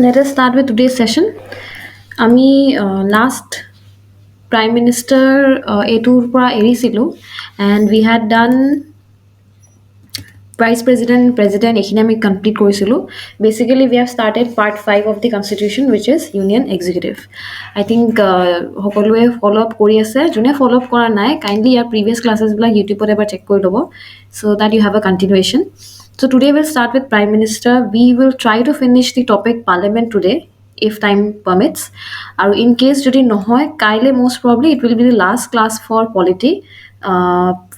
Let us start with today's session. আমি last Prime Minister এইটোৰ পৰা এৰিছিলোঁ and we had done Vice President, President এইখিনি আমি complete কৰিছিলোঁ. Basically, we have started part 5 of the Constitution, which is Union Executive. I think সকলোৱে follow up কৰি আছে. যোনে follow up কৰা নাই, kindly ইয়াৰ previous classes বিলাক YouTubeত এবাৰ check কৰি ল'ব so that you have a continuation. So today we'll start with Prime Minister. We will try to finish the topic Parliament today if time permits. And in case যদি নহয়, কাইলে most probably it will be the last class for polity.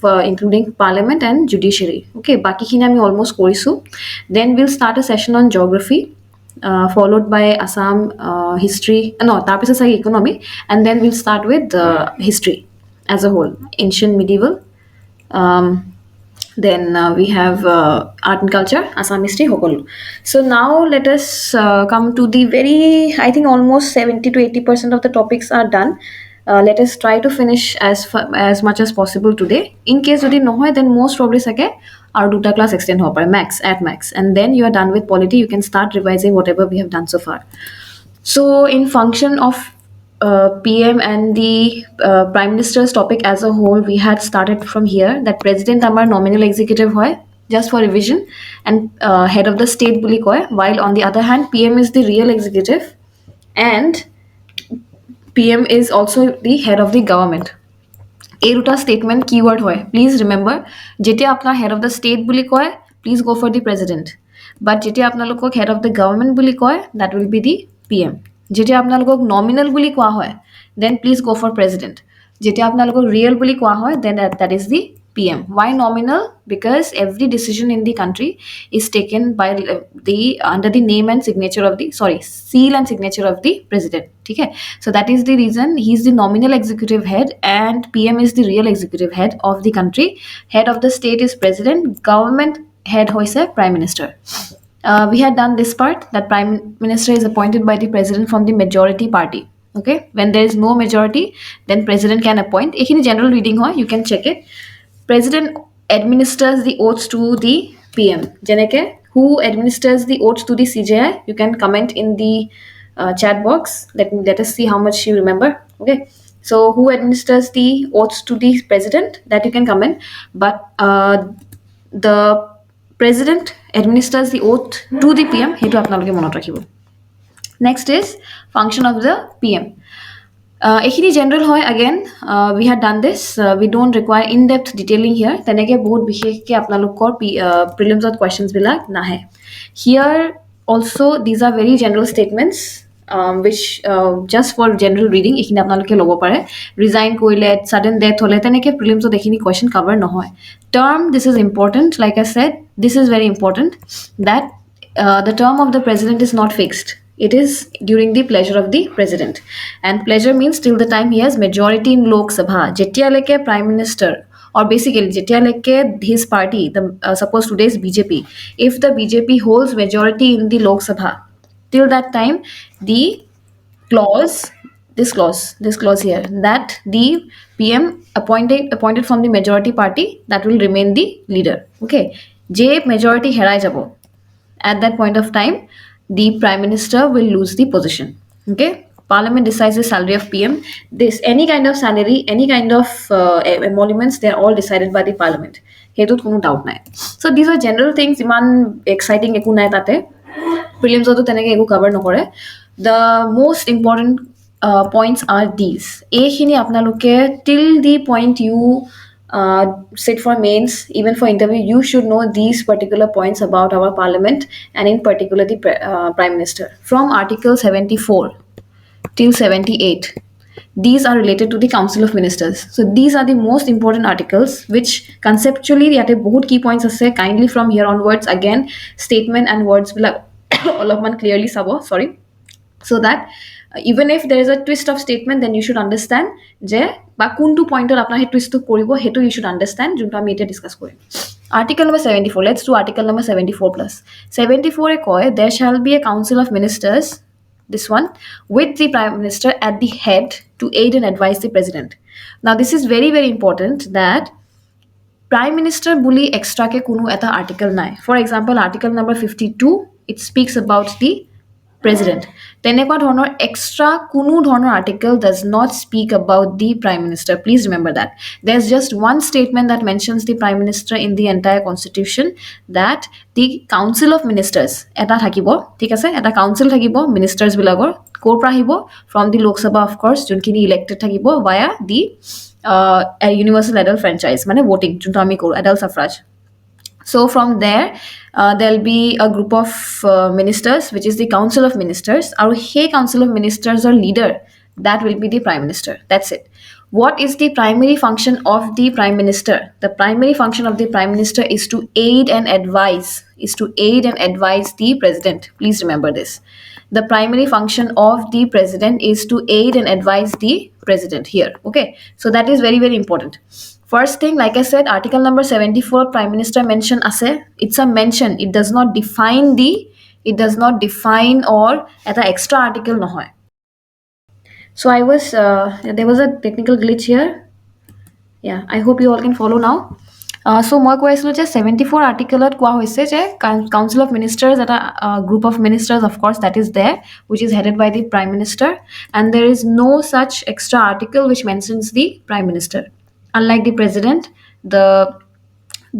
For including parliament and judiciary. Okay, baki khini ami almost korisu. Then we'll start a session on geography, followed by Assam history. No, tar pise sai economy, and then we'll start with history as a whole, ancient, medieval. Um, then we have art and culture, Assam history, hokolu. So now let us come to the very, I think almost 70 to 80% of the topics are done. Let us try to finish as much as possible today. In case jodi nohoy, then most probably sake our duta class extend ho pare max at max, and then you are done with polity. You can start revising whatever we have done so far. So in function of PM and the Prime Minister's topic as a whole, we had started from here that President amar nominal executive hoy, just for revision, and head of the state buli koy, while on the other hand PM is the real executive and PM is also the head of the government. এই দুটা statement keyword হয়, please remember. যেতিয়া আপোনাৰ head of the state বুলি কয়, please go for the president. But যেতিয়া আপোনালোকক head of the government বুলি কয়, that will be the PM. যেতিয়া আপোনালোকক nominal বুলি কোৱা হয়, then please go for president. যেতিয়া আপোনালোকক real বুলি কোৱা হয়, then that is the PM. Why nominal? Because every decision in the country is taken by the under the name and signature of the seal and signature of the president. Okay, so that is the reason he is the nominal executive head and PM is the real executive head of the country. Head of the state is president. Government head hoise prime minister. We had done this part that prime minister is appointed by the president from the majority party. Okay, when there is no majority, then president can appoint. Ekhini general reading hoy, you can check it. President administers the oaths to the PM. Jeneke, who administers the oaths to the CJI? You can comment in the chat box. Let us see how much you remember. Okay, so who administers the oaths to the president? That you can comment. But the president administers the oath to the PM. Hetu apnaloke monot rakhibo. Next is function of the PM. Ekhini general hoy again. We had done this. We don't require in-depth detailing here. Teneke bahut bishekhke apnalokor prelims or questions bilak nahe. Here also these are very general statements which just for general reading ekhini apnaloke lobo pare. Resign koile, sudden death hole teneke prelims or ekhini question cover nohoy. Term, this is important. Like I said, this is very important that the term of the president is not fixed. It is during the pleasure of the president, and pleasure means till the time he has majority in Lok Sabha. Jetia leke prime minister, or basically jetia leke his party, the suppose today is BJP, if the BJP holds majority in the Lok Sabha, till that time the clause, this clause here, that the PM appointed from the majority party, that will remain the leader. Okay, je majority herai jabo, at that point of time the prime minister will lose the position. Okay, parliament decides the salary of PM. This any kind of salary, any kind of emoluments, they are all decided by the parliament. Hetut kono doubt nai. So these are general things. Iman exciting eku nai tate. Prelims oto teneke eku cover nokore. The most important points are these. Ekhini apnaloke till the point you sit for mains, even for interview, you should know these particular points about our parliament and in particular the prime minister. From article 74 till 78, these are related to the council of ministers. So these are the most important articles which conceptually yate bahut key points ase. Kindly from here onwards again statement and words will all of man clearly sabo, sorry, so that even if there is a twist of statement, then you should understand je ba kuntu pointer apna he twist to koribo, hetu you should understand junta ami eta discuss korim. Article number 74, let's do article number 74 plus 74 e koy there shall be a council of ministers, this one, with the prime minister at the head to aid and advise the president. Now this is very very important that Prime Minister bully extra ke kuno eta article nai. For example, article number 52, it speaks about the president. Tenekwa dhonor extra kuno dhonor article does not speak about the prime minister. Please remember that. There's just one statement that mentions the prime minister in the entire constitution, that the council of ministers eta thakibo, thik ase, eta council thakibo ministers bilagor kor pra hibo, from the Lok Sabha of course, jonkini elected thakibo via the a universal adult franchise, mane voting junto ami koru, adult suffrage. So from there, there'll be a group of ministers, which is the council of ministers. Our hey council of ministers or leader, that will be the prime minister. That's it. What is the primary function of the prime minister? The primary function of the prime minister is to aid and advise, the president. Please remember this. The primary function of the president is to aid and advise the president here. Okay, so that is very, very important. First thing, like I said, article number 74, prime minister mention ase. It's a mention. It does not define or eta extra article nohoy. So there was a technical glitch here. Yeah, I hope you all can follow now. So moi কৈ আছিলো যে 74 আৰ্টিকলত কোৱা হৈছে যে council of ministers, এটা group of ministers, of course, that is there, which is headed by the prime minister, and there is no such extra article which mentions the prime minister. Unlike the president,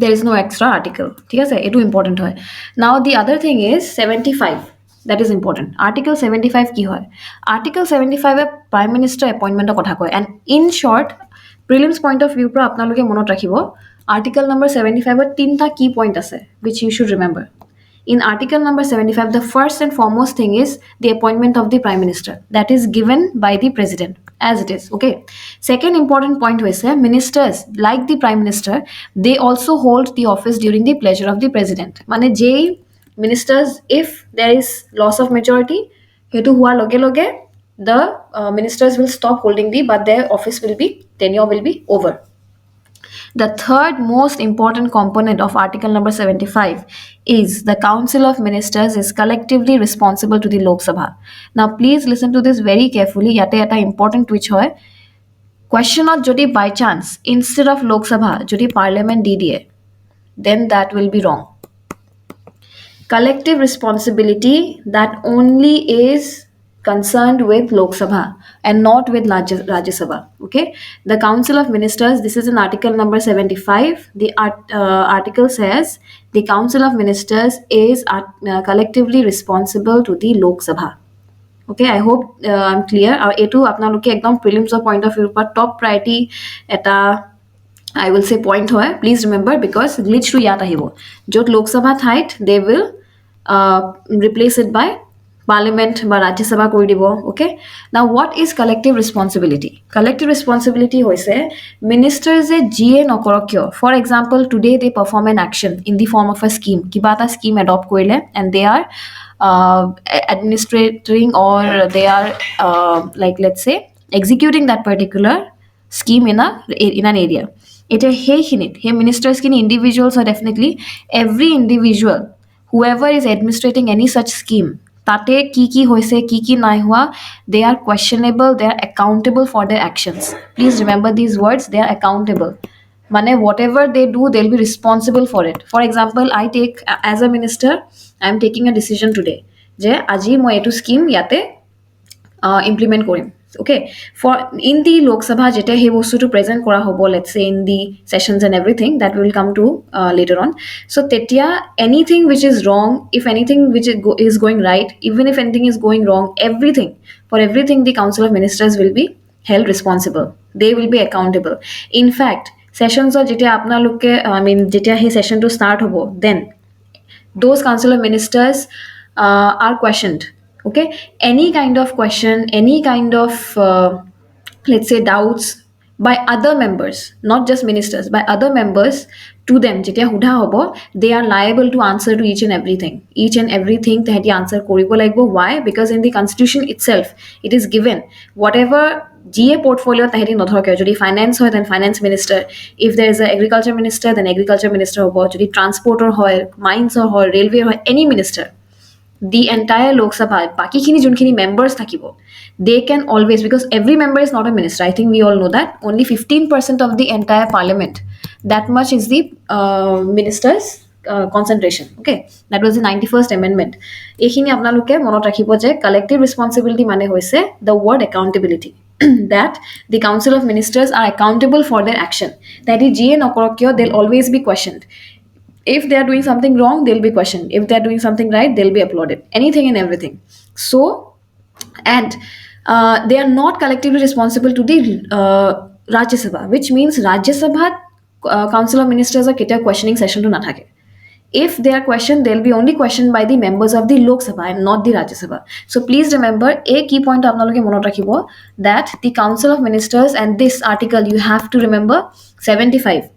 there is no extra article. ঠিক আছে, এটো important হয়. Now the other thing is 75. That is important. Article 75 কি হয়? Article 75 এ prime minister appointment কথা কয়, and in short, prelims point of view পৰা আপোনালোকে মনত ৰাখিব, article number 75 ৰ তিনটা key point আছে, which you should remember. In article number 75, the first and foremost thing is the appointment of the prime minister. That is given by the president, as it is. Okay. Second important point was ministers, like the prime minister, they also hold the office during the pleasure of the president. Mane J ministers, if there is loss of majority, hetu hua loge loge, the ministers will stop holding but their office tenure will be over. The third most important component of article number 75 is the council of ministers is collectively responsible to the Lok Sabha. Now please listen to this very carefully. Yate eta important which hoy, question of jodi by chance instead of Lok Sabha jodi parliament di diye, then that will be wrong. Collective responsibility, that only is concerned with Lok Sabha and not with Rajya Sabha. Okay, the council of ministers, this is in article number 75. The article says the council of ministers is collectively responsible to the Lok Sabha. Okay, I hope I'm clear. Etu apnaloke ekdom prelims point of view par top priority eta I will say point hoy. Please remember, because glitch to yat ahibo jot Lok Sabha thait, they will replace it by parliament বা Rajya Sabha কৰি দিব. Okay, now what is collective responsibility? Collective responsibility hoise ministers je GA নকৰক কিয়, for example today they perform an action in the form of a scheme, কিবা এটা scheme adopt কৰিলে, and they are administrating or they are like let's say executing that particular scheme in an area. Eta heihinit he ministers kini individuals are definitely every individual whoever is administrating any such scheme, tate ki hoise ki nai hua, they are questionable, they are accountable for their actions. Please remember these words, they are accountable. Mane whatever they do, they'll be responsible for it. For example, I take as a minister, I am taking a decision today je aji moi etu scheme yate implement korim. Okay, for in the Lok Sabha jete he bostu to present kora hobo, let's say in the sessions and everything that we will come to later on. So tetia anything which is wrong, if anything which is going right, even if anything is going wrong, for everything the council of ministers will be held responsible, they will be accountable. In fact, sessions or jete apna loke jete he session to start hobo, then those council of ministers are questioned. Okay, any kind of question, any kind of let's say doubts by other members, not just ministers, by other members to them jetia hudha hobo, they are liable to answer to each and everything tehti answer koribo lagbo. Why? Because in the constitution itself it is given whatever GA portfolio taheti nodhorke, jodi finance hoy then finance minister, if there is a agriculture minister then agriculture minister hobo, jodi transporter hoy, mines or hoy, railway hoy, any minister, the entire Lok Sabha, bakikhini junkhini members thakibo, they can always, because every member is not a minister. I think we all know that. Only 15% of the entire parliament, that much is the ministers concentration. Okay, that was the 91st amendment. এইখিনি আপোনালোকে মনত ৰাখিব যে collective responsibility মানে হৈছে the word accountability that the council of ministers are accountable for their action. That is GA নকৰক কিয়, they'll always be questioned. If they are doing something wrong, they'll be questioned. If they're doing something right, they'll be applauded. Anything and everything. So, and they are not collectively responsible to the Rajya Sabha, which means Rajya Sabha Council of Ministers are ketia questioning session to nathake. If they are questioned, they'll be only questioned by the members of the Lok Sabha and not the Rajya Sabha. So please remember, a key point apnaloke monot rakhibo, that the Council of Ministers and this article you have to remember 75.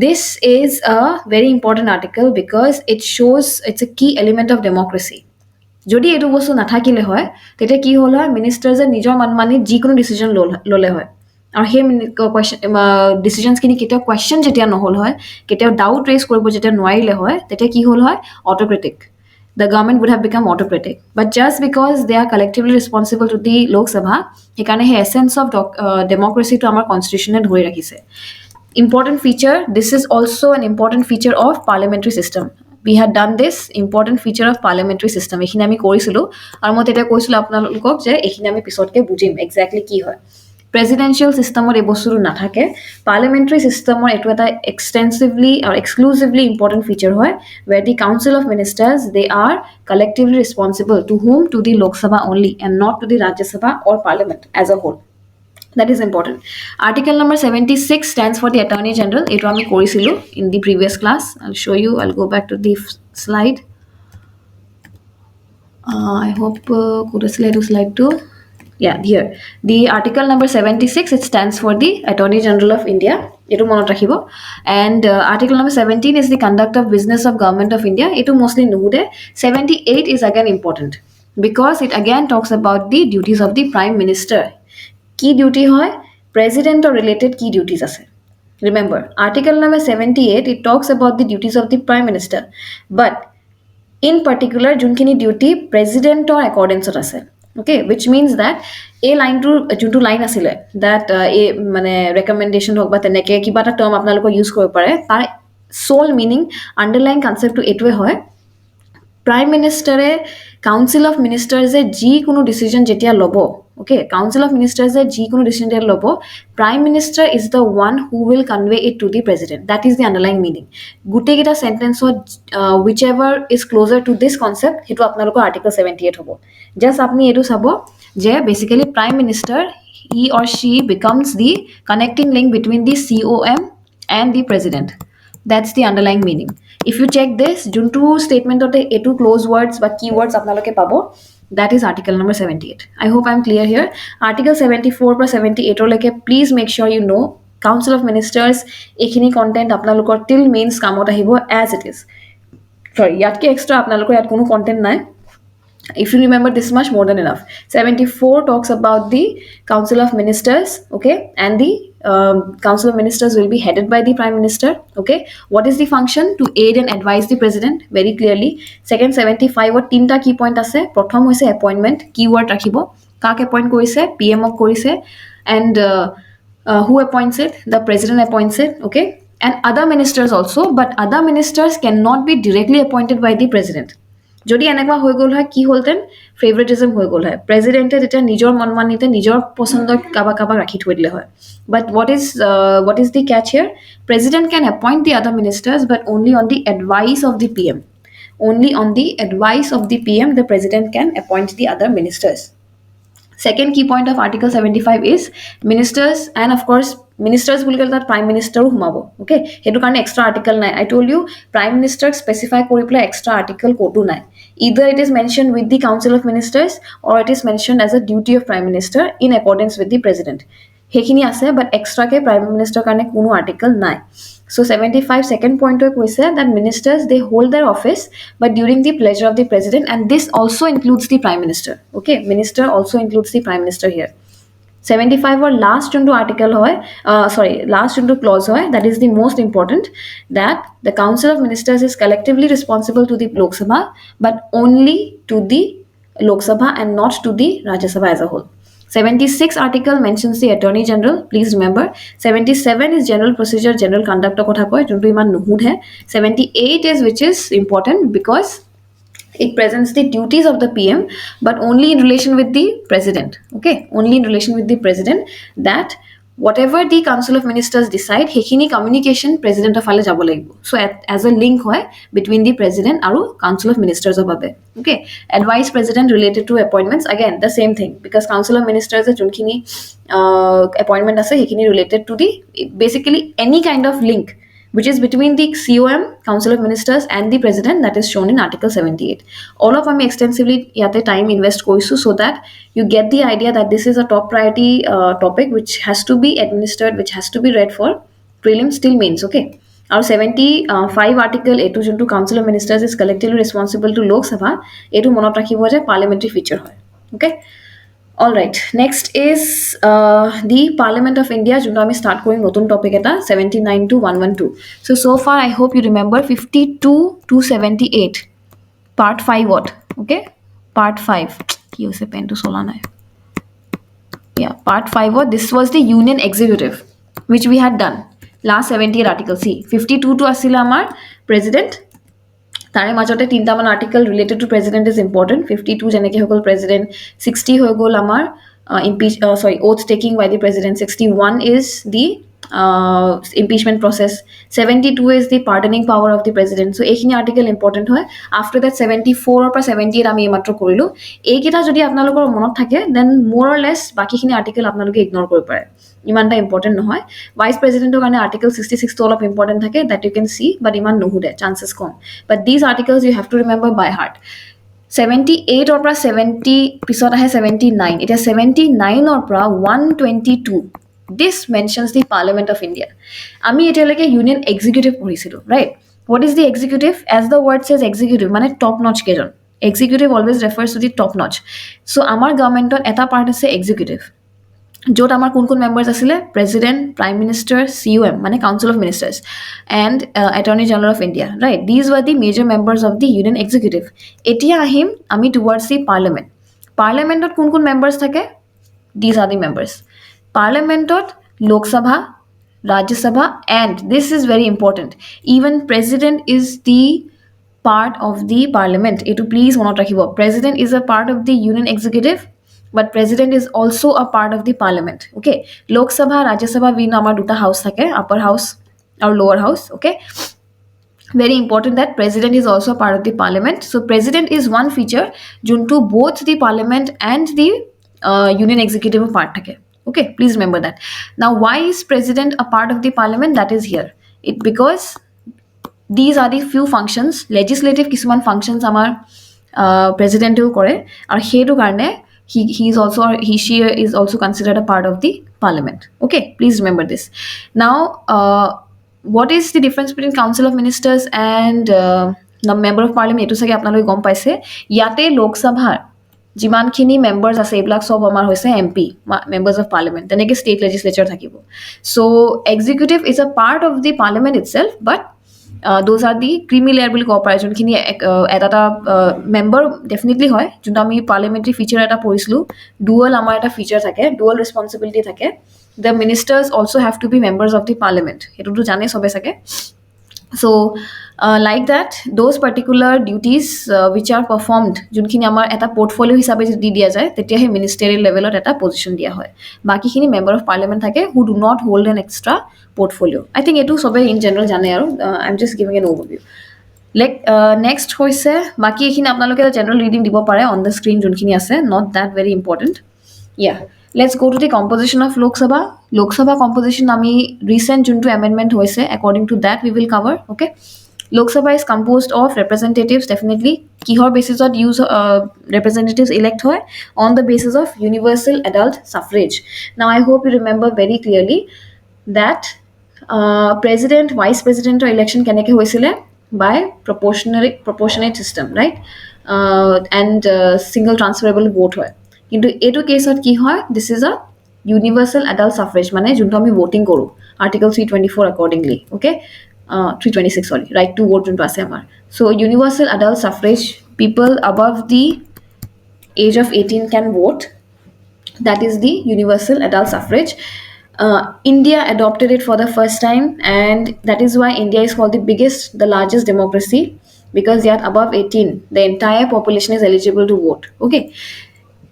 This is a very important article because it shows it's a key element of democracy. যদি এটো বস্তু নাথাকিলে হয় তেতিয়া কি হল হয়, মিনিষ্টাৰ্ছে নিজৰ মনমানি যিকোনো ডিসিজন ললে হয়, আৰু সেই ডিসিশনস কিনি কেতিয়া কোৱেশ্চন যেতিয়া নহল হয়, কেতিয়া ডাউট ৰেজ কৰিব যেতিয়া নোৱাৰিলে হয়, তেতিয়া কি হল হয়, autocratic. The government would have become autocratic. But just because they are collectively responsible to the Lok Sabha, সেইকাৰণে সেই essence of democracy to আমাৰ constitution ধৰি ৰাখিছে. Important feature, this is also an important feature of parliamentary system. We had done this important feature of parliamentary system. এখিনি আমি কৰিছিলো, আৰু মই তেতিয়া কৈছিলো আপোনালোকক যে এখিনি আমি পিছতকে বুজিম এক্স্যাক্টলি কি হয়। প্ৰেসিডেন্সিয়াল সিস্টেমত এই বস্তুটো নাথাকে, পাৰ্লিয়ামেণ্টাৰী সিস্টেমৰ এটো এটা extensively or exclusively important feature হয়, where the council of ministers, they are collectively responsible to whom, to the Lok Sabha only and not to the Rajya Sabha or parliament as a whole. That is important. Article number 76 stands for the Attorney General. Eto ami korisilu in the previous class. I'll show you. I'll go back to the slide. I hope could slide to slide 2. Yeah, here. The article number 76, it stands for the Attorney General of India. Eto monot rakhibo. And article number 17 is the conduct of business of Government of India. Eto mostly nude. 78 is again important because it again talks about the duties of the Prime Minister. Key duty hoy, president or related key duties ase. Remember, article number 78, it talks about the duties of the prime minister, but in particular junkhini duty president or accordance ase. Okay, which means that a line to line asile that a mane recommendation hok ba teneke kiba ta term apnaloko use koribo pare, tar sole meaning underlying concept to etwe hoy, prime minister e council of ministers e ji kono decision jetia lobo. Okay, council of ministers e ji kono decision jetia lobo, prime minister is the one who will convey it to the president. That is the underlying meaning. Gute kita sentence whichever is closer to this concept, hitu apnaloko article 78 hobo. Just apni etu sabo je basically prime minister, he or she becomes the connecting link between the CoM and the president. That's the underlying meaning. If you check this, juntu statement of the A2 close words but keywords apnaloke pabo, that is article number 78. I hope I'm clear here. Article 74 plus 78 leke please make sure you know Council of Ministers ekhini content apnalokor till mains kamot ahibo as it is. Sorry, yatke extra apnalokor yat kono content nai. If you remember this much, more than enough. 74 talks about the Council of Ministers, okay, and the Council of Ministers will be headed by the Prime Minister. Okay, what is the function? To aid and advise the President very clearly. Second 75 or tinta key point ase. Prothom hoise appointment, keyword rakhibo. Kak appoint korise, PM ok korise, and who appoints it? The President appoints it. Okay, and other ministers also, but other ministers cannot be directly appointed by the President. যদি এনেকুৱা হৈ গল হয় কি হলতেন, ফেভাৰিটিজম হৈ গল হয়, প্ৰেসিডেন্টে তেতিয়া নিজৰ মনমানিতে নিজৰ পছন্দৰ কাবা কাবা ৰাখি থৈ দিলে হয়। But what is the catch here? President can appoint the other ministers but only on the advice of the PM. Only on the advice of the PM the president can appoint the other ministers. Second key point of article 75 is ministers, and of course ministers will get that prime minister humabo. Okay, hetu karone extra article nai. I told you prime minister specify kori pla extra article kotu nai. Either it is mentioned with the council of ministers or it is mentioned as a duty of prime minister in accordance with the president. Hekhini ase, but extra ke prime minister karone kono article nai. So 75 second point koise that ministers they hold their office but during the pleasure of the president, and this also includes the prime minister. Okay, minister also includes the prime minister here. 75 or last junto article hoy, last junto clause hoy, that is the most important, that the council of ministers is collectively responsible to the Lok Sabha but only to the Lok Sabha and not to the Rajya Sabha as a whole. 76 article mentions the attorney general, please remember. 77 is general procedure, general conduct kotha koy junto iman nuhud hai. 78 is, which is important because it presents the duties of the PM, but only in relation with the president. Okay, only in relation with the president, that whatever the council of ministers decide, hekhini communication president of fale jabo lagibo. So as a link hoy between the president aru council of ministers of babe. Okay, advice president related to appointments, again the same thing, because council of ministers junkhini appointment ase hekhini related to the basically any kind of link which is between the CoM, Council of Ministers, and the President, that is shown in Article 78. All of আমি extensively ইয়াতে time invest কৰিছো so that you get the idea that this is a top priority topic which has to be administered, which has to be read for prelims till mains. Okay. Our 75 article এইটো যোনটো Council of Ministers is collectively responsible to Lok Sabha, এইটো মনত ৰাখিব যে parliamentary feature হয়. Okay. All right, next is the Parliament of India. Junto ami start korim notun topic eta 79 to 112. So far I hope you remember 52 to 78. Part 5 what? Okay, part 5. Ki hoise pen to sola nai. Yeah, part 5 what? This was the Union Executive, which we had done last 78 article. See, 52 to asila amar President. তাৰে মাজতে তিনটা মান article related to president is important 52 যেনেকৈ হৈ গ'ল president 60 হৈ গ'ল আমাৰ oath taking by the president 61 is the impeachment process 72 is the pardoning power of the president so এইখিনি আৰ্টিকেল ইম্পৰ্টেন্ট হয় after that 74 or 78 আমি মাত্ৰ কৰিলো এইকেইটা যদি আপোনালোকৰ মনত থাকে then more or less বাকিখিনি আৰ্টিকেল আপোনালোকে ইগনোৰ কৰিব পাৰে ইমানটা ইম্পৰ্টেন্ট নহয় ভাইস প্ৰেসিডেন্টৰ কাৰণে আৰ্টিকেল 66 তো অলপ ইম্পৰ্টেন্ট থাকে that you can see but ইমান নুহুদে chances com but these articles you have to remember by heart 78 or pra 70 pisot ahe 79 it is 79 or pra 122 this mentions the Parliament of India ami eta leke Union Executive porisilu right what is the executive as the word says executive mane top notch kejon executive always refers to the top notch so amar government eta part ase executive jot amar kun members asile president prime minister COM mane council of ministers and attorney general of India right these were the major members of the Union Executive etia ahim ami towards the parliament ot kun members thake these are the members parliament ot Lok Sabha Rajya Sabha and this is very important even president is the part of the parliament etu please monot rakhibo president is a part of the Union Executive but president is also a part of the parliament okay Lok Sabha Rajya Sabha we know amar duta house thake upper house or lower house okay very important that president is also a part of the parliament so president is one feature junto both the parliament and the Union Executive part thake okay please remember that now why is president a part of the parliament that is here it because these are the few functions legislative kisuman functions amar president to kore ar hetu karone he is also she is also considered a part of the parliament okay please remember this now what is the difference between council of ministers and the member of parliament etu sage apnaloke gom paise yate Lok Sabha jiman khini members ase eblak sob amar hoise MP members of parliament teneke state legislature thakibo so executive is a part of the parliament itself but those are the creamy layer বুলি ক'ব পাৰে যোনখিনি এটা member definitely হয় যোনটো আমি parliamentary feature এটা পঢ়িছিলো ডুৱেল আমাৰ এটা ফিচাৰ থাকে ডুৱেল ৰেসপন্সিবিলিটি থাকে the ministers also have to be members of the parliament এটোটো জানে সবে সাকে so like that those particular duties which are performed junkhini amar eta portfolio hisabe di dia jay tetia he ministerial level at eta position dia hoy baki khini member of parliament thake who do not hold an extra portfolio I think etu sobe in general jane aru I'm just giving an overview like next hoise baki ekhini apnaloke general reading dibo pare on the screen junkhini ase not that very important yeah let's go to the composition of Lok Sabha composition ami recent juntu amendment hoise according to that we will cover okay Lok Sabha is composed of representatives definitely kihor basis of use representatives elect hoy on the basis of universal adult suffrage now I hope you remember very clearly that president vice president or election keneke hoisile by proportionate system right and single transferable vote hoy কিন্তু এটো কেছত কি হয় this is a universal adult suffrage মানে যোনটো আমি voting কৰো article 324 accordingly okay 326 sorry right to vote যোনটো আছে আমাৰ so universal adult suffrage people above the age of 18 can vote that is the universal adult suffrage India adopted it for the first time and that is why India is called the biggest the largest democracy because they are above 18 the entire population is eligible to vote okay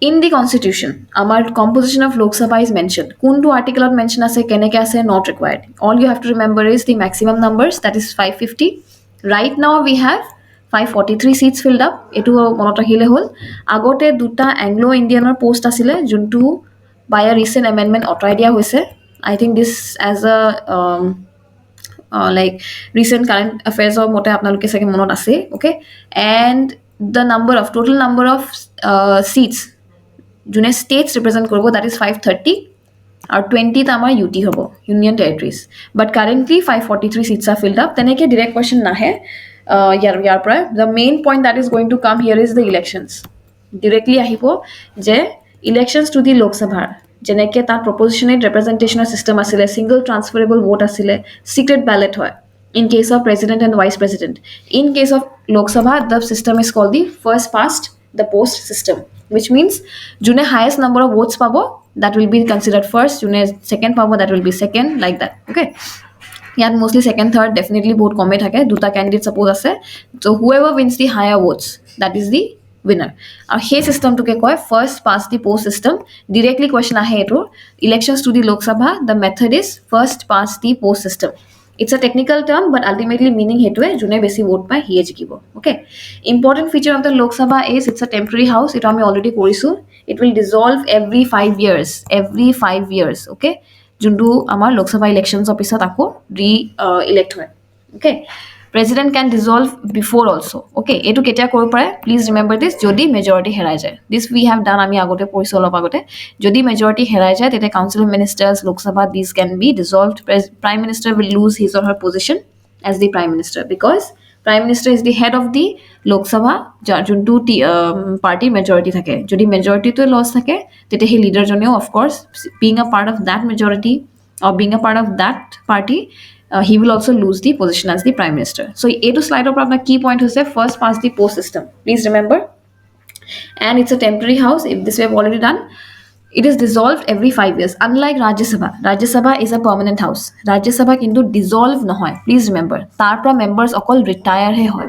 in the constitution our composition of lok sabha is mentioned kuntu article of mention ase keneke ase not required all you have to remember is the maximum numbers that is 550 right now we have 543 seats filled up etu monot rakhile hol agote duta anglo indianer post asile juntu by a recent amendment otrai dia hoise I think this as a like recent current affairs of mote apnaluke sage monot ase okay and the number of total number of seats june states represent korbo that is 530 or 20 tamar UT hobo union territories but currently 543 seats are filled up teneke direct question nahe yar pra the main point that is going to come here is the elections directly ahibo je elections to the lok sabha jeneke ta proportionate representational system asile single transferable vote asile secret ballot hoy in case of president and vice president in case of lok sabha the system is called the first past the post system which means june highest number of votes pabo that will be considered first june second pabo that will be second like that okay ইয়াত mostly second third definitely বহুত কমে থাকে দুটা candidate suppose আছে so whoever wins the higher votes that is the winner আৰু সেই সিস্টেমটোকে কয় first past the post system directly question আহে এটো elections to the lok sabha the method is first past the post system it's a technical term but ultimately meaning hetue june besi vote pai hiye jikibo okay important feature of the lok sabha is it's a temporary house it ami already korisu it will dissolve every 5 years okay jundu amar lok sabha elections officer ako re elect hoy okay president can dissolve before also okay etu ketia kor pare please remember this jodi majority herai jay this we have done ami agote poiso olop agote jodi majority herai jay tete council of ministers lok sabha these can be dissolved prime minister will lose his or her position as the prime minister because prime minister is the head of the lok sabha juntu party majority thake jodi majority to loss thake tete he leader joneo of course being a part of that majority or being a part of that party he will also lose the position as the prime minister so a to slide up key point is first past the post system please remember and it's a temporary house if this we have already done it is dissolved every 5 years unlike rajya sabha is a permanent house rajya sabha kintu dissolve nohoy please remember tar pra members okol retire he hoy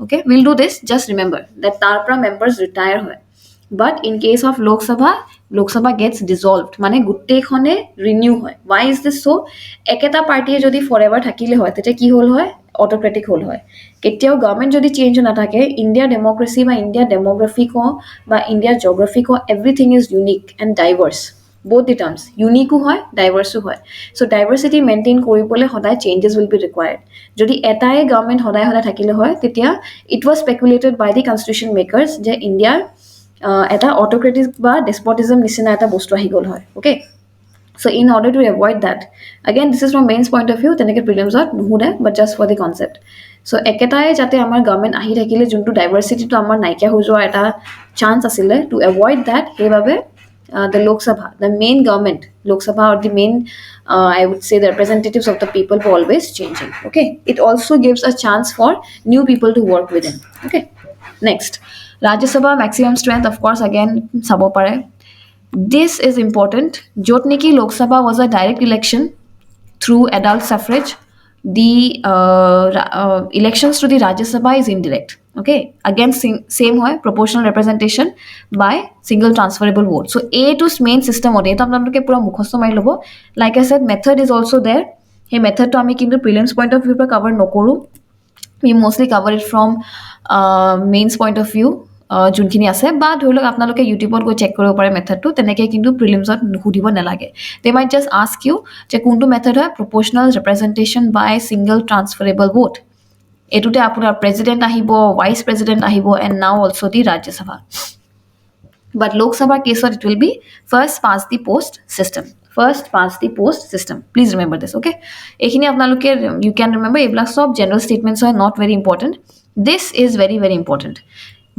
okay we'll do this just remember that tar pra members retire hoy but in case of lok sabha gets dissolved mane gutte khone renew hoy why is this so eketa party jodi forever thakile hoy tete ki hol hoy autocratic hol hoy ketio government jodi change na thake india democracy ba india demography ko ba india geography ko everything is unique and diverse both the terms unique hoy diverse hoy so diversity maintain koribole hoday changes will be required jodi etai government hoday thakile hoy tetia it was speculated by the constitution makers je india এটা autocratic বা despotism নিচিনা এটা বস্তু আহি গল হয় okay so in order to avoid that again this is from mains point of view teneke prelims ot nuhude but just for the concept so eketai jate amar government ahi thakile juntu diversity to amar naikia ho joa eta chance asile to avoid that hebabe the lok sabha the main government lok sabha or the main I would say the representatives of the people were always changing okay it also gives a chance for new people to work within okay next Rajya Sabha maximum strength of course again sabo pare this is important jot neki Lok Sabha was a direct election through adult suffrage the elections to the Rajya Sabha is indirect okay again same hoy proportional representation by single transferable vote so a to main system ode eta apnaloke pura mukhosto mai lobo like I said method is also there hey method to ami kintu prelims point of view pa cover nokoru we mostly cover it from mains point of view যোনখিনি আছে বা ধৰি লওক আপোনালোকে ইউটিউবত গৈ check কৰিব পাৰে মেথডটো তেনেকৈ কিন্তু প্ৰিলিমছত নুসুধিব নালাগে দে মাইট জাষ্ট আস্ক ইউ যে কোনটো মেথড হয় প্ৰপৰ্চনেল ৰিপ্ৰেজেণ্টেশ্যন বাই ছিংগল ট্ৰান্সফাৰেবল ভোট এটোতে আপোনাৰ প্ৰেচিডেণ্ট আহিব ভাইচ প্ৰেচিডেণ্ট আহিব এণ্ড নাও অলছ' দি ৰাজ্য সভা but Lok Sabha case it will be first past the post system please remember this okay ekhini apnaloke you can remember ebla sob general statements are not very important this is very very important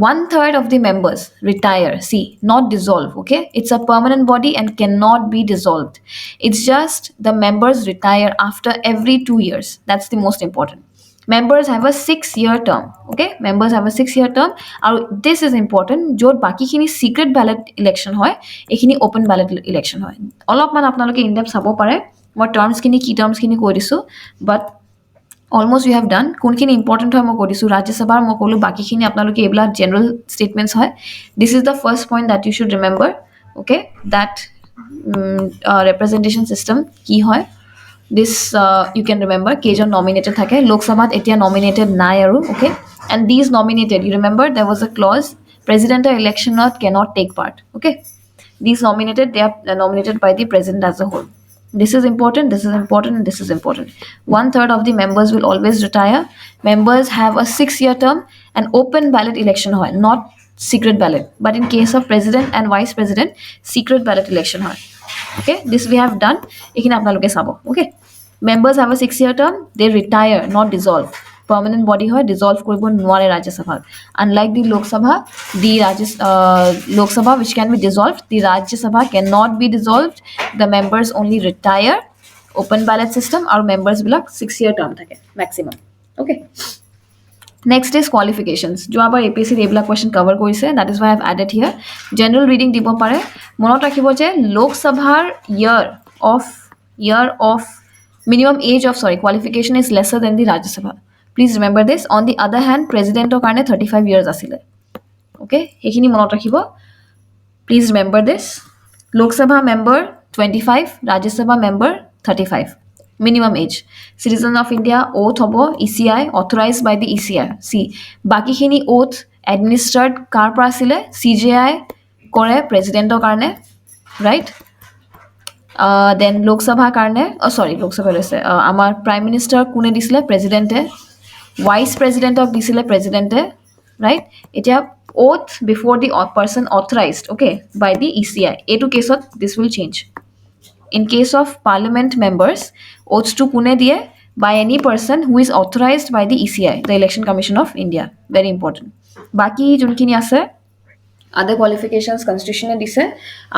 1/3 of the members retire. See, not dissolve, okay? It's a permanent body and cannot be dissolved. It's just the members retire after every 2 years. That's the most important. Members have a 6-year term, okay? Members have a 6-year term. And this is important. Jod baki khini secret ballot election hoy, ekhini open ballot election hoy. Olopman apnaloke in depth sabo pare. Moi terms kini key terms kini koi disu, but almost we have done কোনখিনি important হয় মই কৰিছো ৰাজ্যসভাৰ মই কলো বাকিখিনি আপোনালোকে এবলা general statements হয় this is the first point that you should remember okay that representation system কি হয় this you can remember কেজন nominated থাকে লোকসভাত এতিয়া nominated নাই আৰু okay and these nominated you remember there was a clause presidential election not cannot take part okay these nominated they are nominated by the president as a whole. This is important, this is important, and this is important. 1/3 of the members will always retire. Members have a 6-year term and open ballot election hoy, not secret ballot. But in case of president and vice president, secret ballot election hoy. Okay, this we have done. Ekhine apnaloke sabo. Okay, members have a 6-year term. They retire, not dissolve. Permanent body hoy dissolve koribo nware Rajya Sabha. Unlike the Lok Sabha, the Lok Sabha which can be dissolved, the Rajya Sabha cannot be dissolved. The members only retire. Open ballot system. Our members bilak 6-year term thake maximum. Okay. Next is qualifications. Jo abar APSC ebla question cover korise. That is why I have added here. General reading dibo pare. Monot rakhibo je Lok Sabhar year of minimum age of qualification is lesser than the Rajya Sabha. Please remember this. On the other hand, president or karne 35 years asile. Okay, ekhini monot rakhibo. Please remember this. Lok Sabha member 25, Rajya Sabha member 35. Minimum age. Citizen of India oath hobo ECI authorized by the ECI. See, baki khini oath administered kar par asile CJI kore president or karne, right? Then Lok Sabha karne Lok Sabha lese amar prime minister kune disile president vice president of disile president right etia oath before the person authorized okay by the ECI etu case this will change in case of parliament members oaths to kune diye by any person who is authorized by the ECI the election commission of India very important baki junkhini ase other qualifications constitution dise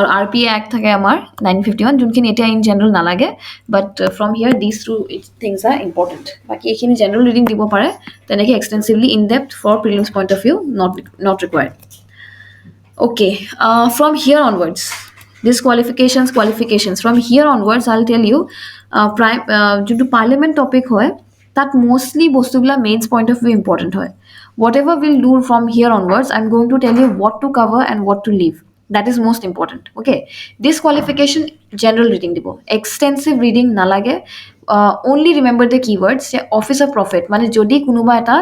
aru RPA act thake amar 951 junkhini etia in general nalage but from here these two things are important baki ekhini general reading dibo pare teneke extensively in depth for prelims point of view not required okay from here onwards this qualifications from here onwards I'll tell you due to parliament topic hoy that mostly bostugla mains point of view important hoy whatever we'll do from here onwards I'm going to tell you what to cover and what to leave that is most important okay this qualification general reading dibo extensive reading nalage only remember the keywords office of profit mane jodi kunuba eta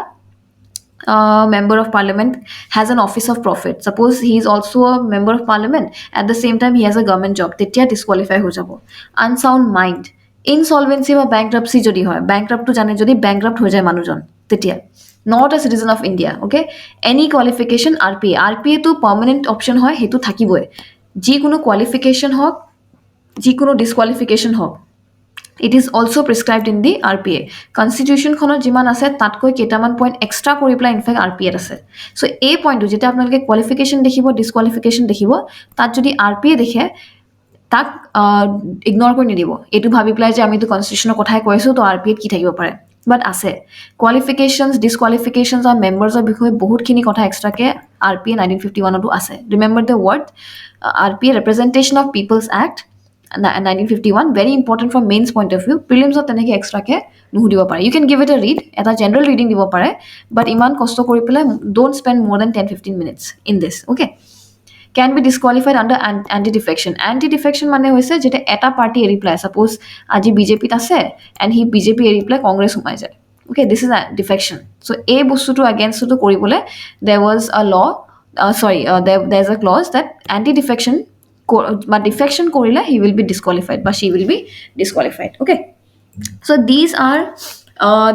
member of parliament has an office of profit suppose he is also a member of parliament at the same time he has a government job tetia disqualify ho jabo unsound mind insolvency বা bankruptcy jodi hoy bankrupt to jane jodi bankrupt ho jay manujon tetia not a citizen of India okay any qualification RPA to permanent option hoy hetu thakiboy ji kono qualification hok ji kono disqualification hok it is also prescribed in the RPA constitution khonot jiman ase tatkoi ketaman point extra kori pla in fact RPA ase so a point jeta apnaloke qualification dekhibo disqualification dekhibo tat jodi RPA dekhe tak ignore kori nidibo etu bhabi pla je ami to constitution kothai koisu to RPA ki thakibo pare but ase qualifications disqualifications are members of bikhoy bahut khini kotha extra ke RPA 1951 to ase remember the word RPA representation of people's act 1951 very important from mains point of view prelims teneke extra ke nuhu dibo pare you can give it a read eta general reading dibo pare but iman kosto kori pele don't spend more than 10-15 minutes in this okay can be disqualified under anti-defection mane hoise jeta eta party eri ply suppose aji BJP t ase and he BJP eri ply congress humai jay okay this is a defection so a bostu to against to koribole there was a law there's a clause that anti-defection but defection korile he will be disqualified but she will be disqualified okay so these are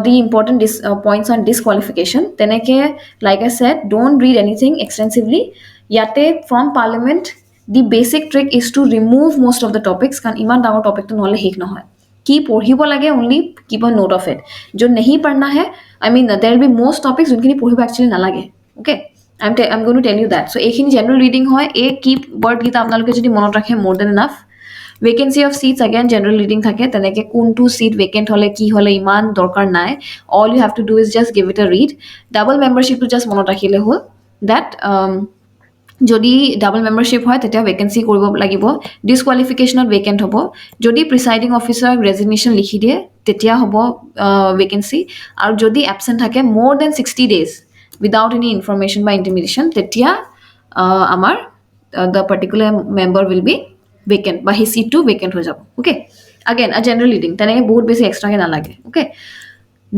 the important points on disqualification teneke like I said don't read anything extensively yate from parliament the basic trick is to remove most of the topics kan iman dangor topic to nole hek nohoy ki porhibo lage only keep a note of it jo nahi padna hai I mean there will be most topics junkhini porhibo actually na lage okay I'm going to tell you that. So এইখিনি general reading হয় এই কি word গিটা আপোনালোকে যদি মনত ৰাখে more than enough. Vacancy of seats again general reading থাকে তেনেকে কোনটো seat vacant হলে কি হলে ইমান দৰকাৰ নাই. All you have to do is just give it a read. Double membership to just মনত ৰাখিলে হ'ল that যদি ডাবল মেম্বাৰশ্বিপ হয় তেতিয়া ভেকেন্সি কৰিব লাগিব ডিসকুৱালিফিকেশনত ভেকেন্ট হ'ব যদি প্ৰিসাইডিং অফিচাৰ ৰেজিগনেশ্যন লিখি দিয়ে তেতিয়া হ'ব ভেকেন্সি আৰু যদি এবসেন্ট থাকে more than 60 days without any information বা ইন্টিমিডেশন তেতিয়া আমাৰ the particular member will be vacant বা হি seat to vacant হৈ যাব okay again a general reading তেনেকে বহুত বেছি এক্সট্ৰা কে নালাগে okay.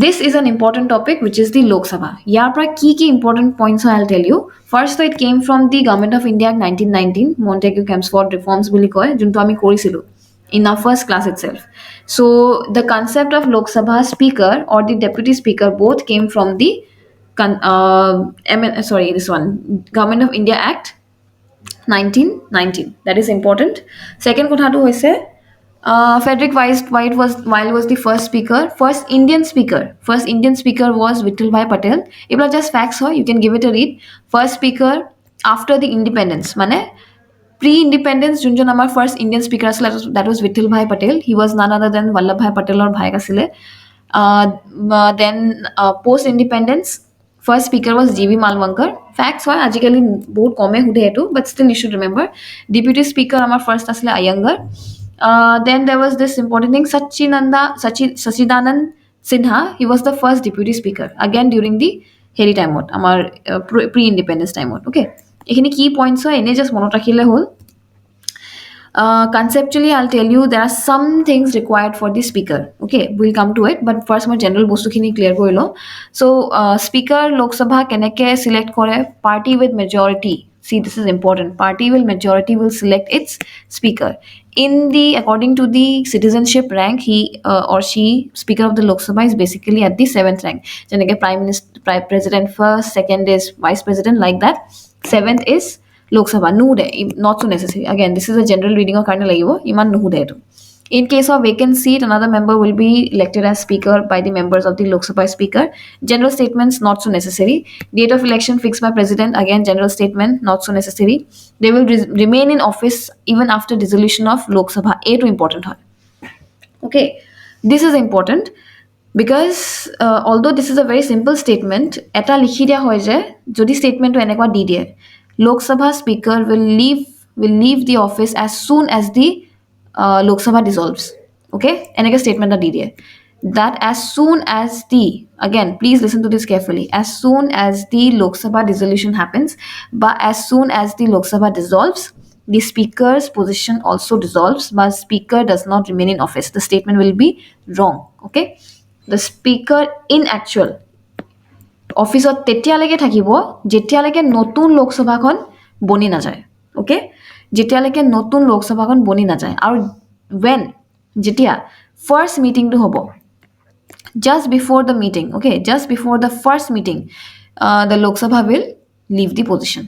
This is an important topic, which is the Lok Sabha. Here are key important points I'll tell you. First, it came from the Government of India Act 1919, 𝐑𝐚𝐩𝐲𝐝 reforms বুলি কয় যোনটো আমি কৰিছিলো in our first class itself. So the concept of Lok Sabha speaker or the deputy speaker both came from the Government of India Act 1919. That is important. Second কথাটো হৈছে Frederick White was the first speaker. First Indian speaker was Vittalbhai Patel. If just facts ho, you can give it a read. First speaker after the independence. Mane pre-independence junjon amar first Indian speaker asile that was Vittalbhai Patel. He was none other than Vallabhbhai Patel or bhai asile. Then post-independence first speaker was G.V. Malvankar. Facts hoy ajikali bahut kome hude etu but still you should remember. Deputy speaker amar first asile Iyengar. Then there was this important thing Sachidanand Sinha. He was the first deputy speaker again during the heri time out amar pre-independence time out okay ekhini key points hoy ene just monot rakhile hol. Conceptually I'll tell you there are some things required for the speaker okay we'll come to it but first my general bostu khini clear korilo. So speaker Lok Sabha keneke select kore party with majority. See, this is important. Majority will select its speaker. According to the citizenship rank, he or she, Speaker of the Lok Sabha, is basically at the 7th rank. Janake Prime Minister, President first, second is Vice President, like that. 7th is Lok Sabha. Not so necessary. Again, this is a general reading of kind of like iman nude. In case of vacant seat, another member will be elected as speaker by the members of the Lok Sabha speaker. General statements not so necessary. Date of election fixed by president, again general statement not so necessary. They will remain in office even after dissolution of Lok Sabha. A2 important. Okay, this is important because although this is a very simple statement, eta likhi dia hoy je jodi statement to enekwa di die Lok Sabha speaker will leave the office as soon as the Lok Sabha dissolves. Okay, eneka statement da di diye that as soon as the, again please listen to this carefully, as soon as the Lok Sabha dissolution happens but as soon as the Lok Sabha dissolves the speaker's position also dissolves but speaker does not remain in office. The statement will be wrong. Okay, the speaker in actual অফিসত তেতিয়ালৈকে থাকিব যেতিয়ালৈকে নতুন লোকসভাখন বনি নাযায় okay যেতিয়ালৈকে নতুন লোকসভাখন বনি নাযায় আৰু when যেতিয়া ফাৰ্স্ট মিটিংটো হ'ব just before the meeting okay just before the first meeting the Lok Sabha will leave the position.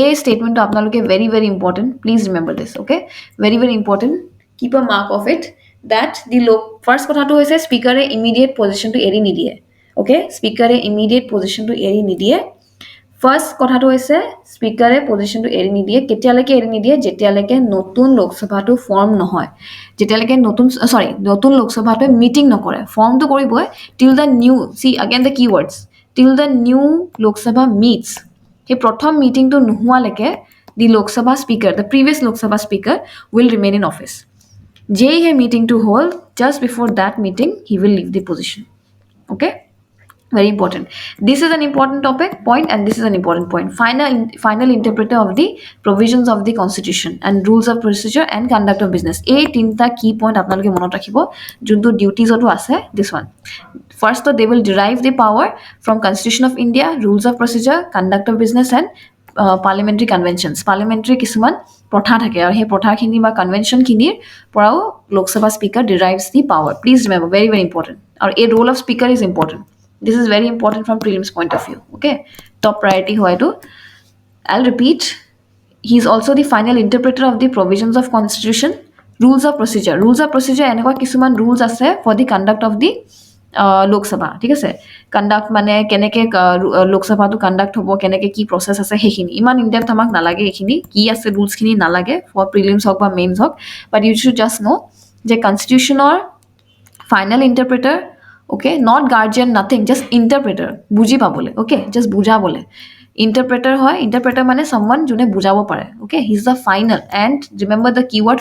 A statement to apnaloke very very important, please remember this okay very very important, keep a mark of it that the first kotha to hoise speaker e immediate position to eri nidiye. Okay, speaker e immediate position to eri nidiye. First kotha to hoise speaker e position to eri nidiye ketialeke eri nidiye jetialeke notun Lok Sabha to form nohoy jetialeke notun Lok Sabha to meeting nokore form to koriboy till the new, see again the keywords, till the new Lok Sabha meets. He prothom meeting to nohualeke the Lok Sabha speaker, the previous Lok Sabha speaker will remain in office. He meeting to hold, just before that meeting he will leave the position. Okay, very important. This is an important point and this is an important point. Final interpreter of the provisions of the constitution and rules of procedure and conduct of business. A tinta key point apnaloke monot rakhibo junto duties otu ase this one. First they will derive the power from Constitution of India, rules of procedure, conduct of business and parliamentary conventions. Parliamentary kisuman protha thake aru he protha khini ba convention khinir porao Lok Sabha speaker derives the power. Please remember, very very important. Or a role of speaker is important. This is very important from prelims point of view. Okay, top priority hoy to, I'll repeat, he is also the final interpreter of the provisions of constitution, rules of procedure enekwa kisuman rules ase for the conduct of the Lok Sabha ঠিক আছে conduct মানে কেনেকৈ লোকসভাটো conduct হ'ব কেনেকৈ কি process আছে সেইখিনি ইমান ইনডেপথ আমাক নালাগে এইখিনি কি আছে ৰুলছখিনি নালাগে ফৰ প্ৰিলিমছ হওক বা মেইনছ হওক but you should just know' যে কনষ্টিটিউশ্যনৰ final interpreter okay not guardian nothing just interpreter বুজি পাবলৈ অ'কে জাষ্ট বুজাবলৈ ইণ্টাৰপ্ৰেটাৰ হয় ইণ্টাৰপ্ৰেটাৰ মানে চামৱান যোনে বুজাব পাৰে okay he is the final and remember the keyword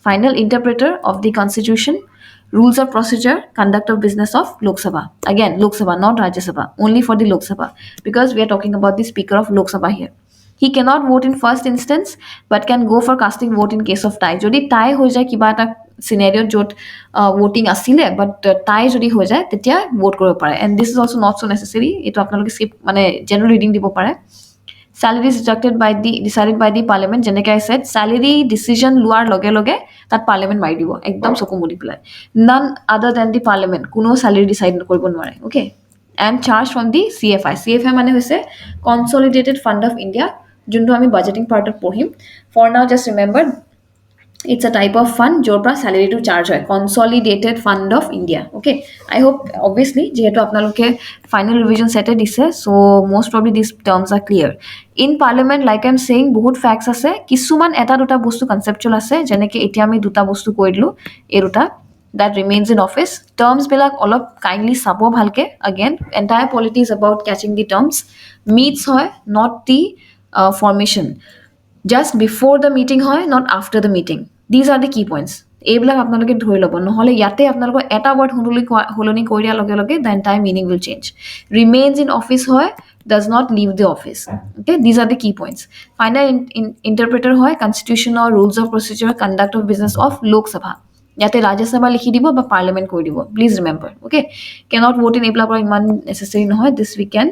final interpreter of the constitution rules of procedure conduct of business of lok sabha again lok sabha not rajya sabha only for the lok sabha because we are talking about the speaker of lok sabha here he cannot vote in first instance but can go for casting vote in case of tie jodi tie hoy jay kiba eta scenario jot voting asile but tie jodi hoy jay tetia vote koribo pare and this is also not so necessary eto apnaloke skip mane general reading dibo pare salary is decided by the parliament jeneke I said salary decision luar loge loge tat parliament mari dibo ekdom soku mudi pilai none other than the parliament kuno salary decide koribo nware okay and charge from the cfi mane hoise consolidated fund of india junto ami budgeting part of pohim for now just remember it's a type of fund jor pra salary to charge hoy consolidated fund of india okay I hope obviously jehetu apnaloke final revision set dise so most probably these terms are clear in parliament like I'm saying bahut facts ase kisuman eta duta bostu conceptual ase jeneke etia ami duta bostu koidlu e duta that remains in office terms bilak olop kindly sabo bhalke again entire polity is about catching the terms meets hoy not the formation just before the meeting hoy not after the meeting these are the key points এইবিলাক আপোনালোকে ধৰি ল'ব নহলে ইয়াতে আপোনালোকৰ এটা word হলনি কৰি দিয়াৰ লগে লগে the entire meaning will change remains in office হয় does not leave the office okay these are the key points final interpreter হয় constitution or rules of procedure conduct of business of lok sabha ইয়াতে ৰাজ্য সভা লিখি দিব বা parliament কৰি দিব please remember okay cannot vote in এইবিলাক ইমান necessary নহয় this we can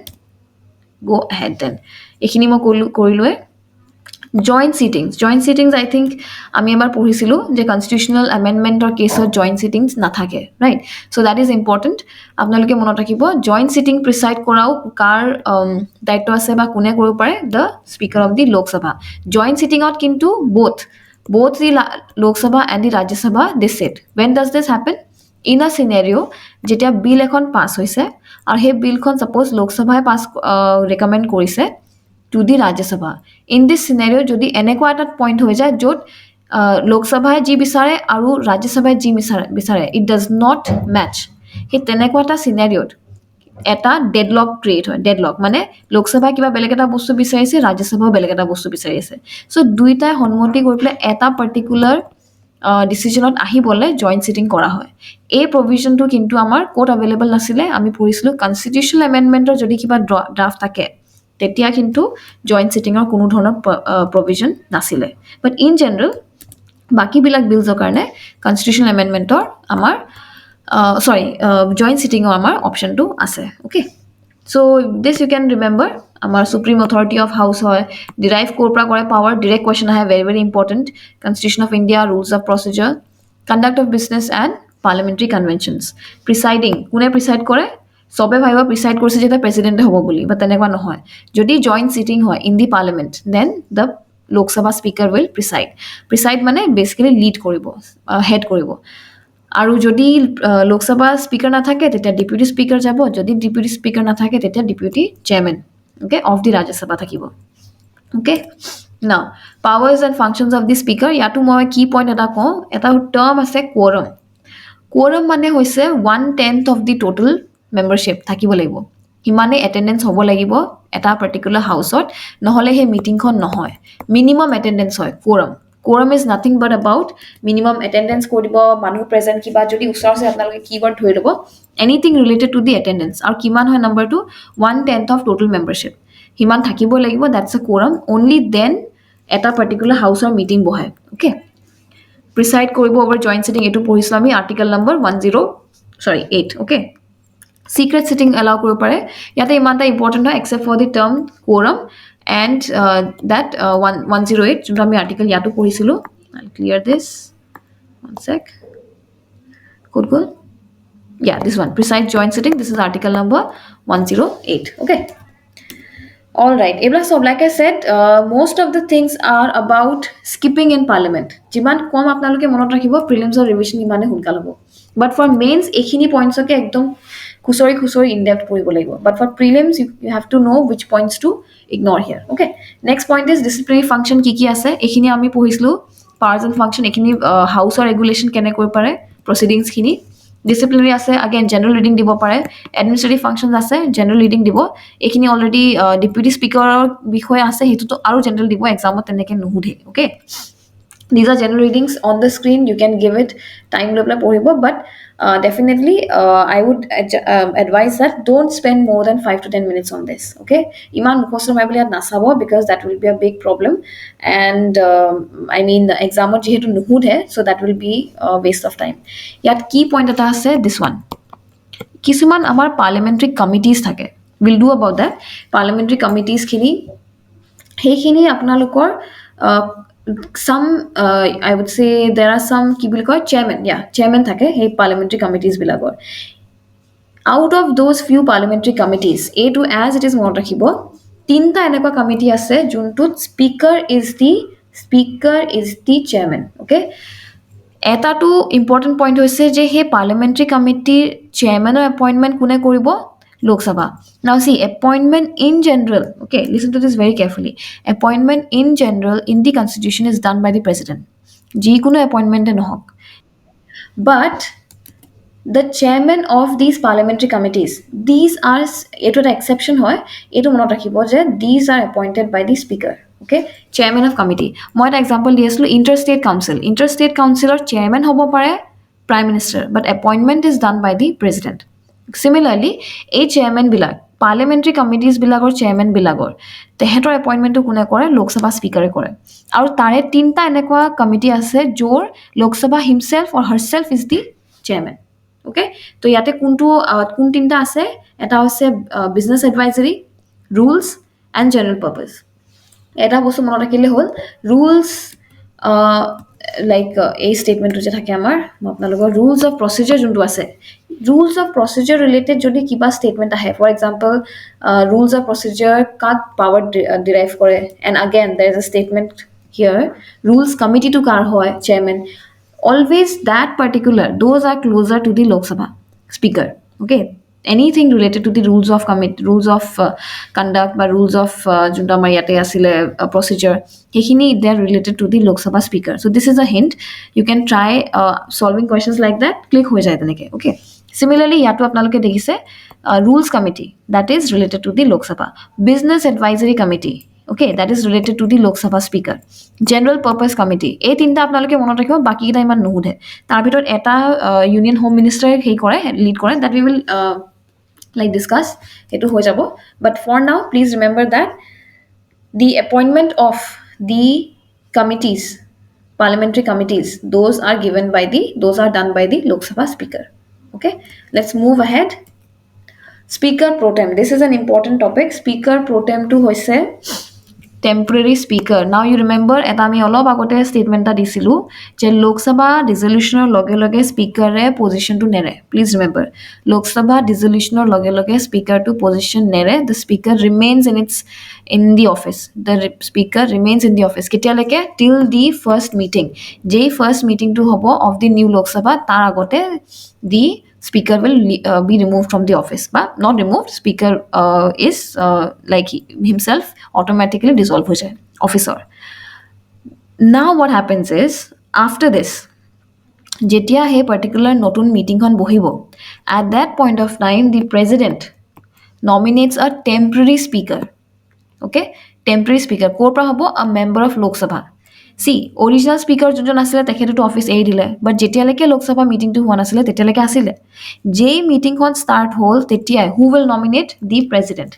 go ahead then এইখিনি মই কৰিলোৱে joint sittings I think আমি এবাৰ পঢ়িছিলো যে কনষ্টিটিউশনাল এমেন্ডমেন্টৰ কেছত জয়েন্ট সিটিংস নাথাকে right so that is important আপোনালোকে মনত ৰাখিব জয়েন্ট সিটিং প্ৰিসাইড কৰাও কাৰ দায়িত্ব আছে বা কোনে কৰিব পাৰে the speaker of the Lok Sabha joint সিটিংত কিন্তু both the lok sabha and the rajya sabha they sit when does this happen in a scenario jetia bill ekhon pass hoise ar he bill khon suppose lok sabha pass recommend korise to the Rajya Sabha. In this scenario, jodi enekwa eta point hoy jay jot Lok Sabha ji bisare aru Rajya Sabha ji bisare it does not match. He tenekwa eta scenario eta deadlock create hoy deadlock mane Lok Sabha kiba beleg eta bostu bisarise Rajya Sabha beleg eta bostu bisarise. So duita honmoti kori pele eta particular ডিসিশনত আহিবলে joint sitting কৰা হয় এই প্ৰভিজনটো কিন্তু আমাৰ code available নাছিলে আমি পঢ়িছিলো constitutional এমেন্ডমেন্টৰ যদি কিবা ড্ৰাফট থাকে তেতিয়া কিন্তু জয়েন্ট সিটিংৰ কোনো ধৰণৰ প্ৰভিজন নাছিলে বাট ইন জেনাৰেল বাকি বিলাক বিলছৰ কাৰণে কনস্টিটিউশনাল এমেন্ডমেন্টৰ আমাৰ জয়েন্ট সিটিংৰ আমাৰ অপশনটো আছে okay so this you can remember our supreme authority of house hoy derive korpra kore power direct question hai very very important constitution of india rules of procedure conduct of business and parliamentary conventions presiding kune preside kore sobe bhaiba preside korse jeta president hobo boli but tenekwa nohoy jodi joint sitting hoy in the parliament then the lok sabha speaker will preside mane basically lead koribo head koribo আৰু যদি Lok Sabha speaker নাথাকে তেতিয়া deputy speaker যাব যদি deputy speaker নাথাকে তেতিয়া deputy chairman okay of the Rajya Sabha থাকিব okay now powers and functions of the speaker ইয়াতো মই কি পইণ্ট এটা কওঁ এটা টাৰ্ম আছে কোৰম মানে হৈছে 1/10 অফ দি টোটাল মেম্বাৰশ্বিপ থাকিব লাগিব হিমানে এটেন্ডেন্স হ'ব লাগিব এটা পাৰ্টিকুলাৰ হাউসত নহলে হে মিটিংখন নহয় মিনিমাম এটেন্ডেন্স হয় Quorum is nothing but about minimum attendance koribo manu present kiba jodi usar se apnaloke keyword dhoi lobo anything related to the attendance or kiman hoy number to 1/10 of total membership himan thakibo lagibo that's a quorum only then at a particular house or meeting bohay okay preside koribo over joint sitting etu pohislo ami article number 8 okay secret sitting allow koribo pare yate imanta important hoy except for the term quorum and that 108 jont ami article yato pohisilo I'll clear this one sec cool yeah this one precise joint sitting this is article number 108 okay all right ebla so like I said most of the things are about skipping in parliament jiman kom apnaloke monot rakhibo prelims or revision imane hunkal hobo But for mains এইখিনি পইণ্টছকে একদম খুচৰি খুচৰি in depth পঢ়িব লাগিব but for prelims you have to know which points to ignore here okay next point is disciplinary function কি আছে এইখিনি আমি পঢ়িছিলো powers and function এইখিনি হাউসৰ ৰেগুলেশন কেনে কৰিব পাৰে proceedings খিনি disciplinary আছে again general reading দিব পাৰে administrative functions আছে general reading দিব এইখিনি already deputy speaker বিষয় আছে হেতুটো আৰু general দিব এক্সামত তেনেকে নুহুধে okay these are general readings on the screen you can give it time level পঢ়িব but definitely I would advise that don't spend more than 5 to 10 minutes on this okay iman mukhostor mai boli nasabo because that will be a big problem and I mean exam jehetu nuhudhe so that will be a waste of time yat key point eta ase this one কিছুমান আমাৰ parliamentary committees থাকে we'll do about that parliamentary committees khini সেইখিনি আপোনালোকৰ some I would say there are some কি বুলি কয় chairman থাকে সেই parliamentary committees বিলাকৰ out of those few parliamentary committees a to as it is মনত ৰাখিব তিনটা এনেকুৱা কমিটি আছে যোনটোত speaker is the chairman okay এটাটো ইম্পৰ্টেন্ট পইণ্ট হৈছে যে হে পাৰ্লিয়ামেণ্টাৰী কমিটিৰ চেয়াৰমেনৰ এপইণ্টমেণ্ট কোনে কৰিব Lok Sabha. Now see, appointment in general, okay, listen to this very carefully. Appointment in general in the constitution is done by the president. Ji kuno appointment nohok. But the chairman of these parliamentary committees, these are, eto ta exception hoy, eto monot rakhibo je these are appointed by the speaker. Okay, chairman of committee. Moi eta example di aslu interstate council. Interstate council or chairman hobo pare prime minister, but appointment is done by the president. Similarly, a chairman bilak parliamentary committees bilagor chairman bilagor tehetor appointment to kune kore Lok Sabha speaker e kore aru tare tinta enekwa committee ase jor Lok Sabha himself or herself is the chairman okay to yate kuntu kun tinta ase eta hoise business advisory rules and general purpose এটা বস্তু মনত ৰাখিলে হল rules like a statement যে থাকে আমাৰ আপোনালোকৰ rules of procedure যোনটো আছে rules of procedure related যদি কিবা statement আহে for example rules of procedure কাক power derive কৰে and again there is a statement here rules committee to কাৰ হয় chairman always that particular those are closer to the Lok Sabha speaker okay anything related to the rules of conduct বা rules of junta amar yate asile procedure hekhini they are related to the Lok Sabha speaker so this is a hint you can try solving questions like that click hoy jay teneke okay similarly yato apnaloke dekhise rules committee that is related to the Lok Sabha business advisory committee okay that is related to the Lok Sabha speaker general purpose committee ei tinta apnaloke monot rakhibo baki kita iman nuhudhe tar bhitor eta union home minister hei kore lead kore that we will like discuss etu hoy jabo but for now please remember that the appointment of the committees parliamentary committees those are done by the Lok Sabha speaker okay let's move ahead speaker pro tem this is an important topic speaker pro tem to hoise temporary speaker now you remember eta ami olob agote statement ta disilu je Lok Sabha dissolution or loge speaker re position to nere please remember Lok Sabha dissolution or loge speaker to position nere the speaker remains in the office speaker remains in the office ketia leke till the first meeting je first meeting to hobo of the new Lok Sabha tar agote the speaker will be removed from the office but not removed speaker is like himself automatically dissolve ho jay officer now what happens is after this jetia he particular notun meeting kon bohibo at that point of time the president nominates a temporary speaker okay temporary speaker kor pra hobo a member of Lok Sabha see original speaker jonjon asile tekhetu to office ei dile but jetia leke Lok Sabha meeting to hona asile tetia leke asile je meeting kon start hol tetia who will nominate the president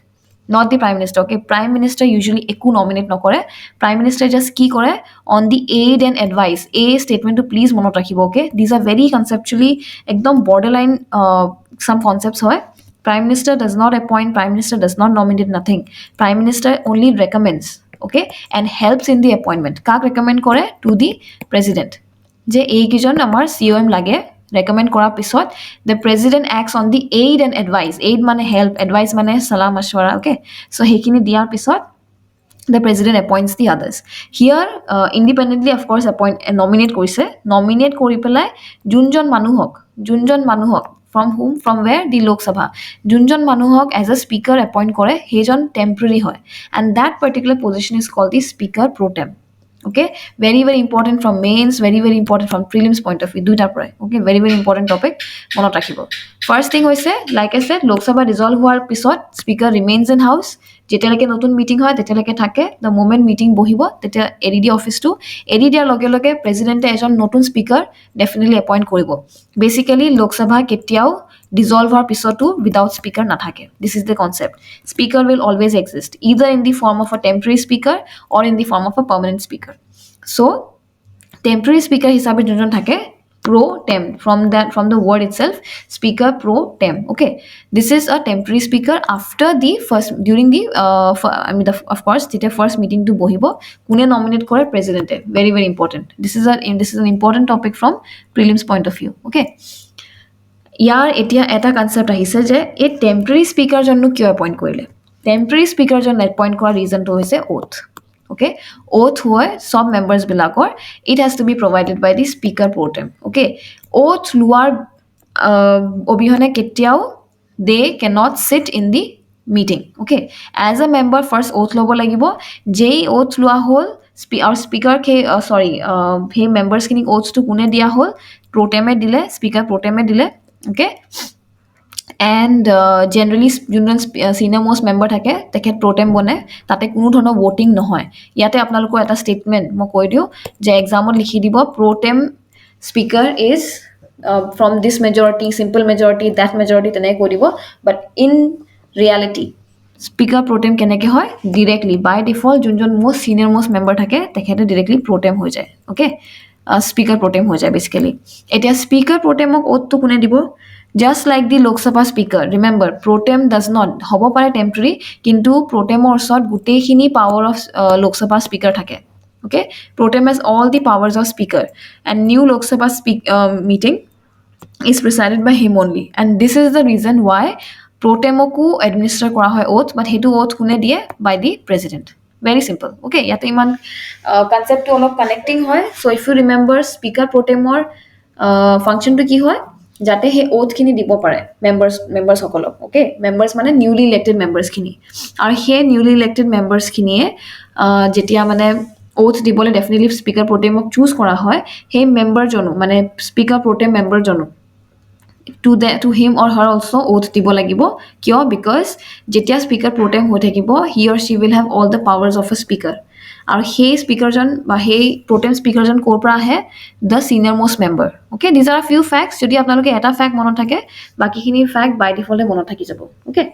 not the prime minister okay prime minister usually eku nominate nokore prime minister just ki kore on the aid and advice a statement to please monot rakhibo okay these are very conceptually ekdom borderline some concepts hoy prime minister does not appoint prime minister does not nominate nothing prime minister only recommends okay and helps in the appointment kak recommend kore to the president je ei kijon amar COM lage recommend kora pisot the president acts on the aid and advice aid mane help advice mane salam mashwara okay so hekini diar pisot the president appoints the others here independently of course appoint and nominate korise nominate kori pelai junjon manu hok যোনজন মানুহক from whom from where the Lok Sabha যোনজন মানুহক as a speaker appoint কৰে সেইজন temporary হয় and that particular position is called the speaker pro tem. Okay, very important from mains, very important from prelims point of view দুইটাৰ পৰাই. Okay, very important topic মনত ৰাখিব. First thing হৈছে like I said Lok Sabha dissolve হোৱাৰ পিছত speaker remains in house যেতিয়ালৈকে নতুন meeting হয় তেতিয়ালৈকে থাকে the moment meeting বহিব তেতিয়া এৰি দিয়ে অফিসটো এৰি দিয়াৰ লগে লগে প্ৰেসিডেন্টে এজন নতুন স্পিকাৰ ডেফিনেটলি এপইন্ট কৰিব বেসিক্যালি লোক সভা কেতিয়াও dissolve হোৱাৰ পিছতো without speaker নাথাকে this is the concept speaker will always exist either in the form of a temporary speaker or in the form of a permanent speaker so temporary speaker হিসাবে যোনজন থাকে pro tem from the word itself speaker pro tem okay this is a temporary speaker after the first during the of course the first meeting to bohibo kune nominate kore president very important this is an important topic from prelims point of view okay ইয়াৰ এতিয়া এটা concept আহিছে যে এই temporary speaker জনক কিয় appoint কৰিলে temporary speaker জন appoint কৰা ৰিজনটো হৈছে ওথ okay oath হয় সব মেম্বাৰ্স বিলাকৰ it has to be provided by the speaker pro tem okay oath লোৱাৰ অবিহনে কেতিয়াও they cannot sit in the meeting okay as a member first oath লব লাগিব যেই oath লোৱা হল speaker কে sorry হে মেম্বাৰ্স কিনি oath to কোনে দিয়া হল pro tem এ দিলে speaker pro tem এ দিলে okay and generally যোনজন senior most member থাকে তেখেত pro tem বনে তাতে কোনো ধৰণৰ voting নহয় ইয়াতে আপোনালোকৰ এটা statement মই কৈ দিও যে এক্সামত লিখি দিব pro tem speaker is from this majority simple majority that majority তেনে কৈ দিব but in reality speaker pro tem কেনেকে হয় directly by default যোনজন most senior most member থাকে তেখেতে directly pro tem হৈ যায় okay speaker pro tem হৈ যায় basically এতিয়া speaker pro tem ক oath to কোনে দিব just like the Lok Sabha speaker remember pro tem does not hobo pare temporary kintu pro tem or sort gutei khini power of Lok Sabha speaker thake okay pro tem has all the powers of speaker and new Lok Sabha meeting is presided by him only and this is the reason why pro tem ku administer kora hoy oath but hetu oath kune die by the president very simple okay yate iman concept to all of connecting hoy so if you remember speaker pro tem or function to ki hoy যাতে হে oath খিনি দিব পাৰে মেম্বাৰ্স সকলক okay মেম্বাৰ্স মানে newly elected মেম্বাৰ্স খিনি আৰু হে নিউলি ইলেক্টেড মেম্বাৰ্স খিনিয়ে যেতিয়া মানে ওথ দিবলে ডেফিনেটলি স্পিকাৰ প্ৰটেমক চুজ কৰা হয় হে মেম্বাৰ জনো মানে স্পিকাৰ প্ৰটেম মেম্বাৰ জনো to him or her also oath দিব লাগিব কিয় because যেতিয়া স্পিকাৰ প্ৰটেম হৈ থাকিব he or she will have all the powers of a speaker আৰু সেই স্পিকাৰ জন বা সেই প্ৰটেম স্পিকাৰ জন কোৰ পৰা আহে the senior most member okay these are a few facts যদি আপোনালোকে এটা ফ্যাক্ট মনত থাকে বাকিখিনি ফ্যাক্ট by default মনত থাকি যাব okay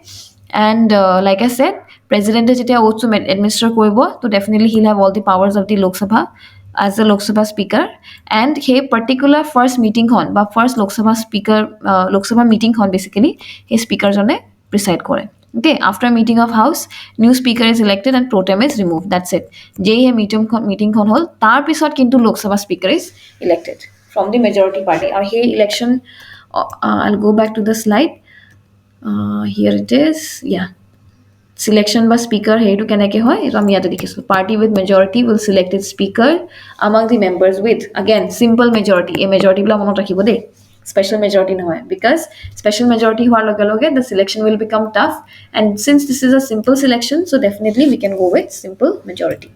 and like I said president যেতিয়া oath to administer কৰিব তো definitely he'll have all the powers of the Lok Sabha as the Lok Sabha speaker and he particular first meeting hon ba first Lok Sabha speaker Lok Sabha meeting hon basically he speaker jone preside kore okay after meeting of house new speaker is elected and pro tem is removed that's it jei he meeting kon hol tar pisot kintu Lok Sabha speaker is elected from the majority party or he election I'll go back to the slide here it is yeah selection by speaker hetu keneke hoy eta ami yate dikhisu party with majority will select its speaker among the members with again simple majority a majority bla monot rakhibo de special majority no hoy because special majority hoar loge loge the selection will become tough and since this is a simple selection so definitely we can go with simple majority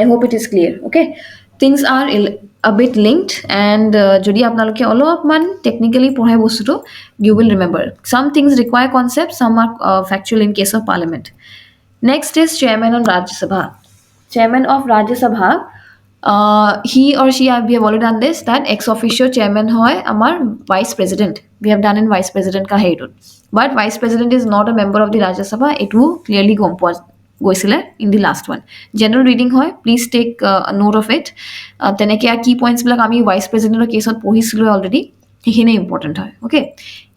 I hope it is clear okay things are a bit linked and jodi apnaloke olopman technically pohay bostuto you will remember some things require concepts some are factual in case of parliament next is chairman of Rajya Sabha chairman of Rajya Sabha he or she we have already done this that ex officio chairman hoy amar vice president we have done in vice president ka heitut but vice president is not a member of the Rajya Sabha it will clearly compose গৈছিলে in the last one general reading hoy please take a note of it teneke a key points bilak ami vice president er case ot pohisilu already hikhine important hoy okay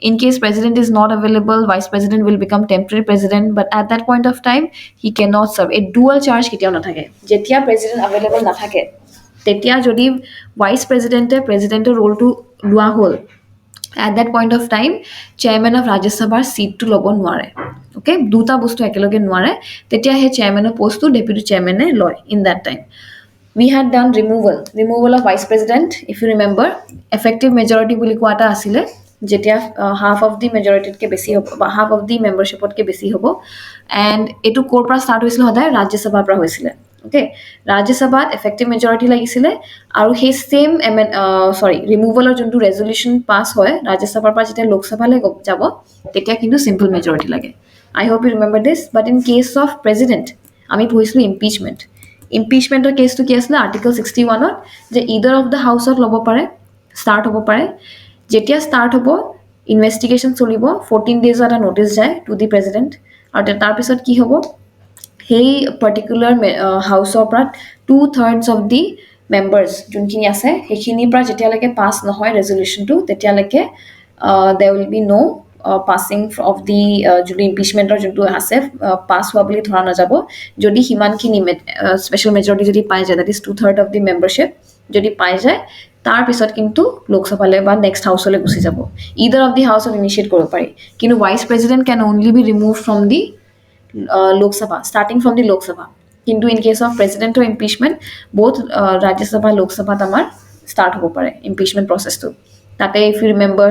in case president is not available vice president will become temporary president but at that point of time he cannot serve a dual charge kitiao na thake jetia president available na thake tetia jodi vice president er role to lua hol at that point of time chairman of Rajya Sabha seat to lobo nware okay duta bostu ekeloge nware tetia he chairman of post to deputy chairman e loy in that time we had done removal of vice president, if you remember. Effective majority বুলি কোৱা এটা আছিলে, যেতিয়া half of the majority কে বেছি হ'ব বা half of the membership কে বেছি হ'ব, and এটো ক'ৰ পৰা ষ্টাৰ্ট হৈছিল, সদায় ৰাজ্যসভাৰ পৰা হৈছিলে। ওকে, ৰাজ্যসভাত এফেক্টিভ মেজৰিটি লাগিছিলে, আৰু সেই সেম ৰিমুভেলৰ যোনটো ৰেজলিউশ্যন পাছ হয় ৰাজ্যসভাৰ পৰা যেতিয়া লোকসভালৈ যাব, তেতিয়া কিন্তু চিম্পল মেজৰিটি লাগে। I hope you remember this. But in case of president আমি পঢ়িছিলোঁ ইম্পিচমেণ্ট। ইম্পিচমেণ্টৰ কেছটো কি আছিলে, আৰ্টিকল 61ত, যে ইদাৰ অফ দ্য হাউচত ল'ব পাৰে, ষ্টাৰ্ট হ'ব পাৰে। যেতিয়া ষ্টাৰ্ট হ'ব, ইনভেষ্টিগেশ্যন চলিব, 14 ডেইজৰ এটা নটিছ যায় টু দি প্ৰেচিডেণ্ট, আৰু তাৰপিছত কি হ'ব, সেই পাৰ্টিকুলাৰ হাউচৰ পৰা 2/3 অফ দি মেম্বাৰ্ছ যোনখিনি আছে সেইখিনিৰ পৰা যেতিয়ালৈকে পাছ নহয় ৰেজলিউশ্যনটো, তেতিয়ালৈকে they will be no' passing of the যোনটো ইম্পিচমেণ্টৰ যোনটো আছে পাছ হোৱা বুলি ধৰা নাযাব, যদি সিমানখিনি স্পেচিয়েল মেজৰিটি যদি পাই যায়, that is 2/3 of the membership যদি পাই যায়, তাৰপিছত কিন্তু লোকসভালৈ বা নেক্সট হাউচলৈ গুচি যাব। ইদাৰ অফ দি হাউচত ইনিচিয়েট কৰিব পাৰি, কিন্তু vice president can only be remove from the Lok Sabha, starting from the Lok Sabha. Kintu in case of president or impeachment, both Rajya Sabha, Lok Sabha tamar start hobo pare impeachment process to. Tate if you remember,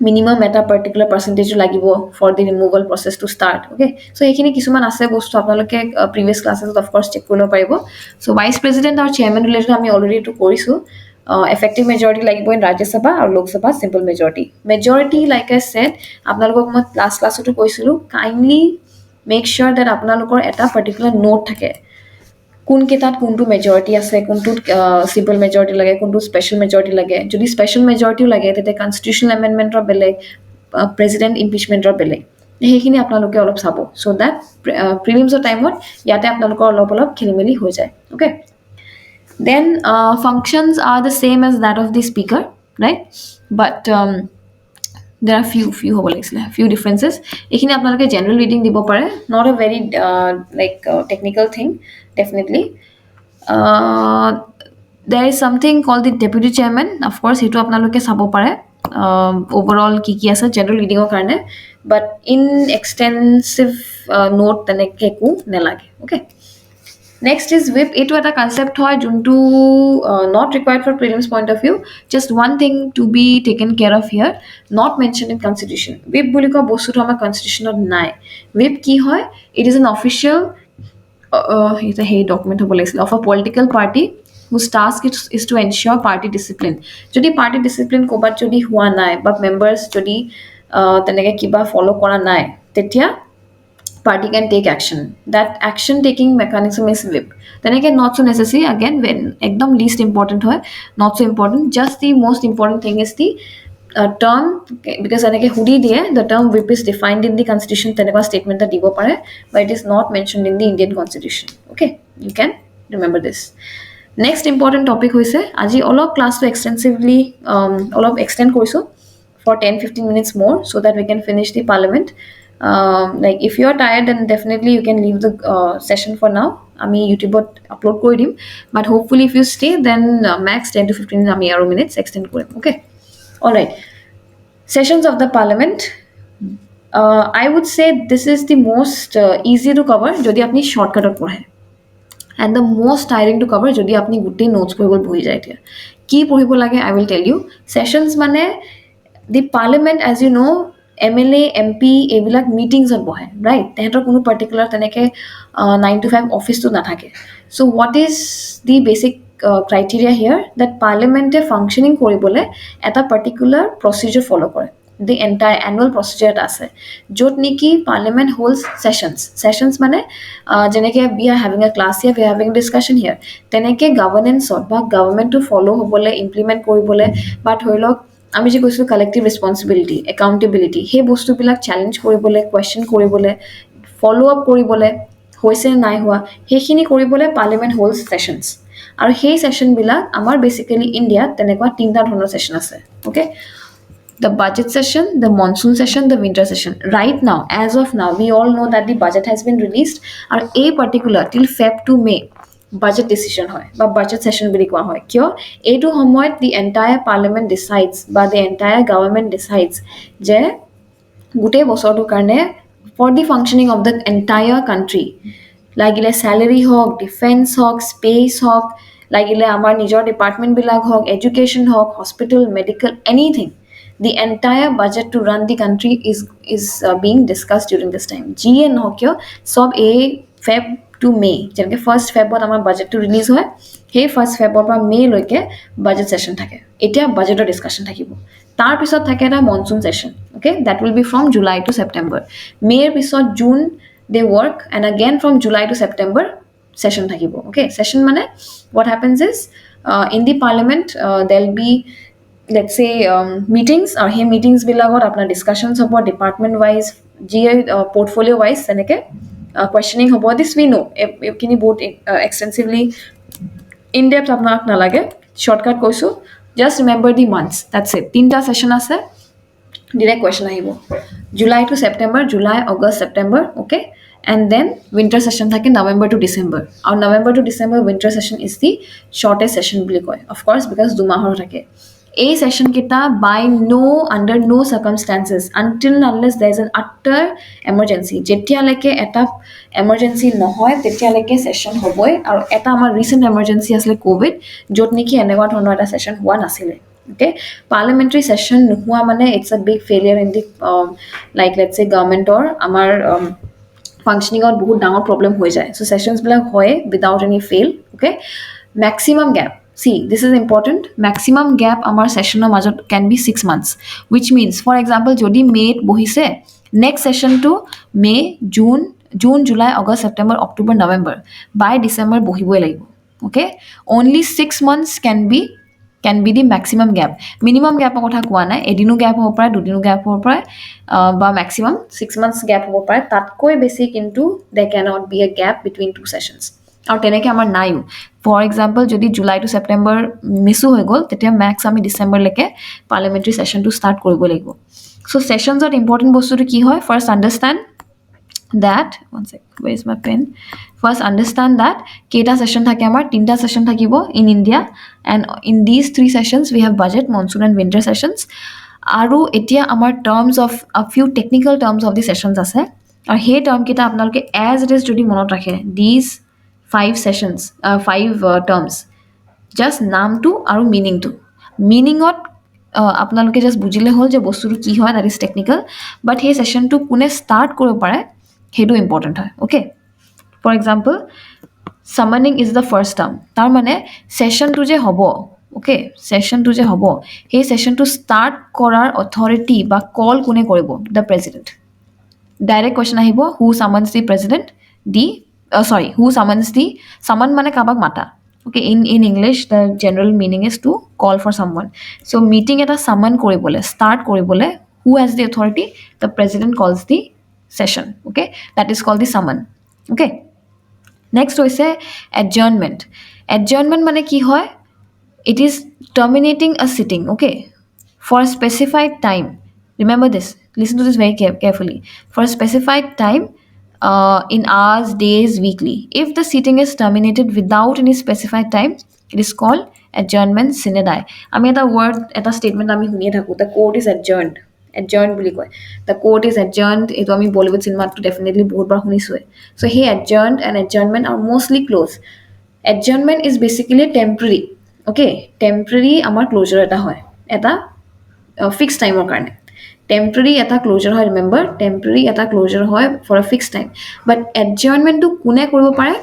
minimum at a particular percentage lagibo for the removal process to start. Okay, so ekhini kisuman ase bostu apnaloke previous classes of course check koribo paribo. So vice president or chairman related ami already to korisu. Effective majority like in Rajya Sabha or Lok Sabha, simple majority. Majority, like I said, আপোনালোকক মই last class to কৈছিলো, kindly make sure that আপোনালোকৰ এটা particular note থাকে, কোন কেইটাত কোনটো majority আছে, কোনটো সিম্পল মেজৰিটি লাগে, কোনটো স্পেচিয়েল মেজৰিটি লাগে। যদি স্পেচিয়েল মেজৰিটিও লাগে তেতিয়া কনষ্টিটিউচনেল এমেণ্ডমেণ্টৰ বেলেগ, প্ৰেচিডেণ্ট ইম্পিচমেণ্টৰ বেলেগ, সেইখিনি আপোনালোকে অলপ চাব, চ' দেট প্ৰিলিমছৰ টাইমত ইয়াতে আপোনালোকৰ অলপ অলপ খেলি মেলি হৈ যায়। Okay, then functions are the same as that of the speaker, right? But there are few few differences. Ekhini apnaloke general reading dibo pare, not a very technical thing, definitely. There is something called the deputy chairman, of course hetu apnaloke sabo pare, overall ki ase general reading or karne, but in extensive note taneke ku nelage. Okay, next is whip. Etu eta concept hoy juntu not required for prelims point of view. Just one thing to be taken care of here, not mentioned in constitution. Whip boli ko bostu amar constitution ot nai. Whip ki hoy, it is an official it's a hey document of a political party whose task is to ensure party discipline. Jodi party discipline kobat jodi hua nai, but members jodi teneke kiba follow kora nai, tetia party can take action. That action taking mechanism is whip. Then again, not so necessary. Again, when ekdom least important hoy, not so important. Just the most important thing is the term, because anake hudi diye, the term whip is defined in the constitution, teneka statement that dibo pare, but it is not mentioned in the Indian constitution. Okay, you can remember this. Next important topic hoise, aji all of class to extensively all of extend koiso for 10-15 minutes more, so that we can finish the parliament. Like if you are tired, then definitely you can leave the session for now. Ami YouTube upload kori dim, but hopefully if you stay, then max 10 to 15 minutes extend korim. Okay, all right. Sessions of the parliament, I would say this is the most easy to cover jodi apni shortcut পঢ়ে, and the most tiring to cover jodi apni gutte notes পঢ়িব বহি যায়। এতিয়া কি পঢ়িব লাগে I will tell you. Sessions মানে the parliament, as you know, MLA MP এইবিলাক মিটিংছত বহে, ৰাইট? তেহেঁতৰ কোনো পাৰ্টিকুলাৰ তেনেকৈ 9 to 5 অফিচটো নাথাকে। So' what is the basic criteria here, that পাৰ্লিমেণ্টে ফাংচনিং কৰিবলৈ এটা পাৰ্টিকুলাৰ প্ৰচিডিউৰ ফ'ল' কৰে। দি এণ্টায়াৰ এনুৱেল প্ৰচিডিউৰ এটা আছে, য'ত নেকি পাৰ্লিমেণ্ট হোল্ডছ ছেশ্যনছ মানে যেনেকৈ we are having a class here, we are having discussion here, তেনেকৈ গভৰ্নেন্সত বা গভৰ্ণমেণ্টটো ফ'ল' হ'বলৈ, ইমপ্লিমেণ্ট কৰিবলৈ, বা ধৰি লওক আমি যে কৈছোঁ কালেক্টিভ ৰেছপনচিবিলিটি, একাউণ্টেবিলিটি, সেই বস্তুবিলাক চেলেঞ্জ কৰিবলৈ, কুৱেশ্যন কৰিবলৈ, ফ'ল' আপ কৰিবলৈ, হৈছে নাই হোৱা, সেইখিনি কৰিবলৈ পাৰ্লিমেণ্ট হোল্ডছ ছেশ্যনছ। আৰু সেই ছেশ্যনবিলাক আমাৰ বেচিকেলি ইণ্ডিয়াত তেনেকুৱা 3টা ধৰণৰ ছেশ্যন আছে। Okay, the budget session, the monsoon session, the winter session. Right now, as of now, we all know that the budget has been released, and a particular till Feb to May budget decision hoy ba budget session bili koa hoy, kyo etu homoyt the entire parliament decides ba the entire government decides je gute bosor to karne for the functioning of the entire country লাগিলে স্যালাৰি হওক, defence হওক, space হওক, লাগিলে আমাৰ নিজৰ ডিপাৰ্টমেণ্টবিলাক হওক, education হওক, hospital, medical, anything, the entire budget to run the country is being discussed during this time. যিয়ে নহওক কিয় সব এই ফেব টু মে, যেনেকৈ ফাৰ্ষ্ট ফেবত আমাৰ বাজেটটো ৰিলিজ হয়, সেই ফাৰ্ষ্ট ফেবৰ পৰা মেলৈকে বাজেট ছেশ্যন থাকে। এতিয়া বাজেটৰ ডিছকাশ্যন থাকিব। তাৰপিছত থাকে এটা monsoon session, okay, that will be from July to September. মে'ৰ পিছত June they work, and again from July to September session thakibo. Okay, session mane what happens is in the parliament there'll be, let's say, meetings, or he meetings bilagot apna discussions about department wise, portfolio wise seneke questioning about this. We know kini both extensively in depth apnak nalage, shortcut koisu, just remember the months, that's it. Tinta session ase, direct question ahibo, July to September, July, August, September, okay, and then winter session thake November to December. Our November to December winter session is the shortest session buli koy, of course, because dumahor thake. A session kita by under no circumstances, until unless there is an utter emergency, jetia leke eta emergency nohoy tetia leke session hoboi. Aru eta amar recent emergency asle covid, jot niki enegwa dhonor eta session hua nasile. Okay, parliamentary session nuhua mane it's a big failure in the like, let's say, government or amar functioning out bahut dangor problem hoy jay. So sessions bilak hoy without any fail. Okay, maximum gap, see, this is important, maximum gap amar session majot can be 6 months, which means, for example, jodi May bohise, next session to May, June, July, August, September, October, November, by December bohiboi lagibo. Okay, only 6 months can be the maximum gap. Minimum gap কথা কোৱা নাই, এদিনো gap হ'ব পাৰে, দুদিনো gap হ'ব পাৰে, বা maximum 6 months gap হ'ব পাৰে, তাতকৈ বেছি কিন্তু there cannot be a gap between two sessions. আৰু তেনেকৈ আমাৰ নাইও। ফৰ এক্সাম্পল, যদি জুলাই টু ছেপ্টেম্বৰ মিছো হৈ গ'ল, তেতিয়া মেক্স আমি ডিচেম্বৰলৈকে পাৰ্লিয়ামেণ্টাৰী ছেশ্যনটো ষ্টাৰ্ট কৰিব লাগিব। চ' ছেশ্যনছত ইম্পৰ্টেণ্ট বস্তুটো কি হয়, first understand that, one sec, where is my pen, first understand that keita session thake amar tinta session thakibo in India, and in these 3 sessions we have budget, monsoon and winter sessions. Aru etia amar terms of a few technical terms of the sessions ase, ar he term kita apnaloke as it is jodi monot rakhe, these 5 sessions, 5 terms, just naam to aru meaning to, meaning ot apnaloke just bujile hol je bostu ki hoy, that is technical, but he session to kune start koribo pare hetu important hoy. Okay, for example, summoning is the first term, tar mane session to je hobo, okay, session to je hobo, he session to start korar authority ba call kune koribo, the president. Direct question ahibo, who summons the president, who summons the, summon mane kabak mata. Okay, in English the general meaning is to call for someone. So meeting eta summon koribole, start koribole, who has the authority, the president calls the session. Okay, that is called the summon. Okay, next hoise adjournment. Adjournment mane ki hoy, it is terminating a sitting, okay, for a specified time. Remember this, listen to this very carefully, for a specified time, in hours, days, weekly. If the sitting is terminated without any specified time, it is called adjournment sine die. Ami eta word, eta statement ami huniye thaku, the court is adjourned, adjourned বুলি কয়, the court is adjourned, etu ami Bollywood cinema to definitely bahut bar hunisu. So he adjourned and adjournment are mostly close. Adjournment is basically temporary, okay, temporary amar closure eta hoy, eta fixed time or karone temporary eta closure hoy, remember, temporary eta closure hoy for a fixed time. But adjournment to kune koribo pare,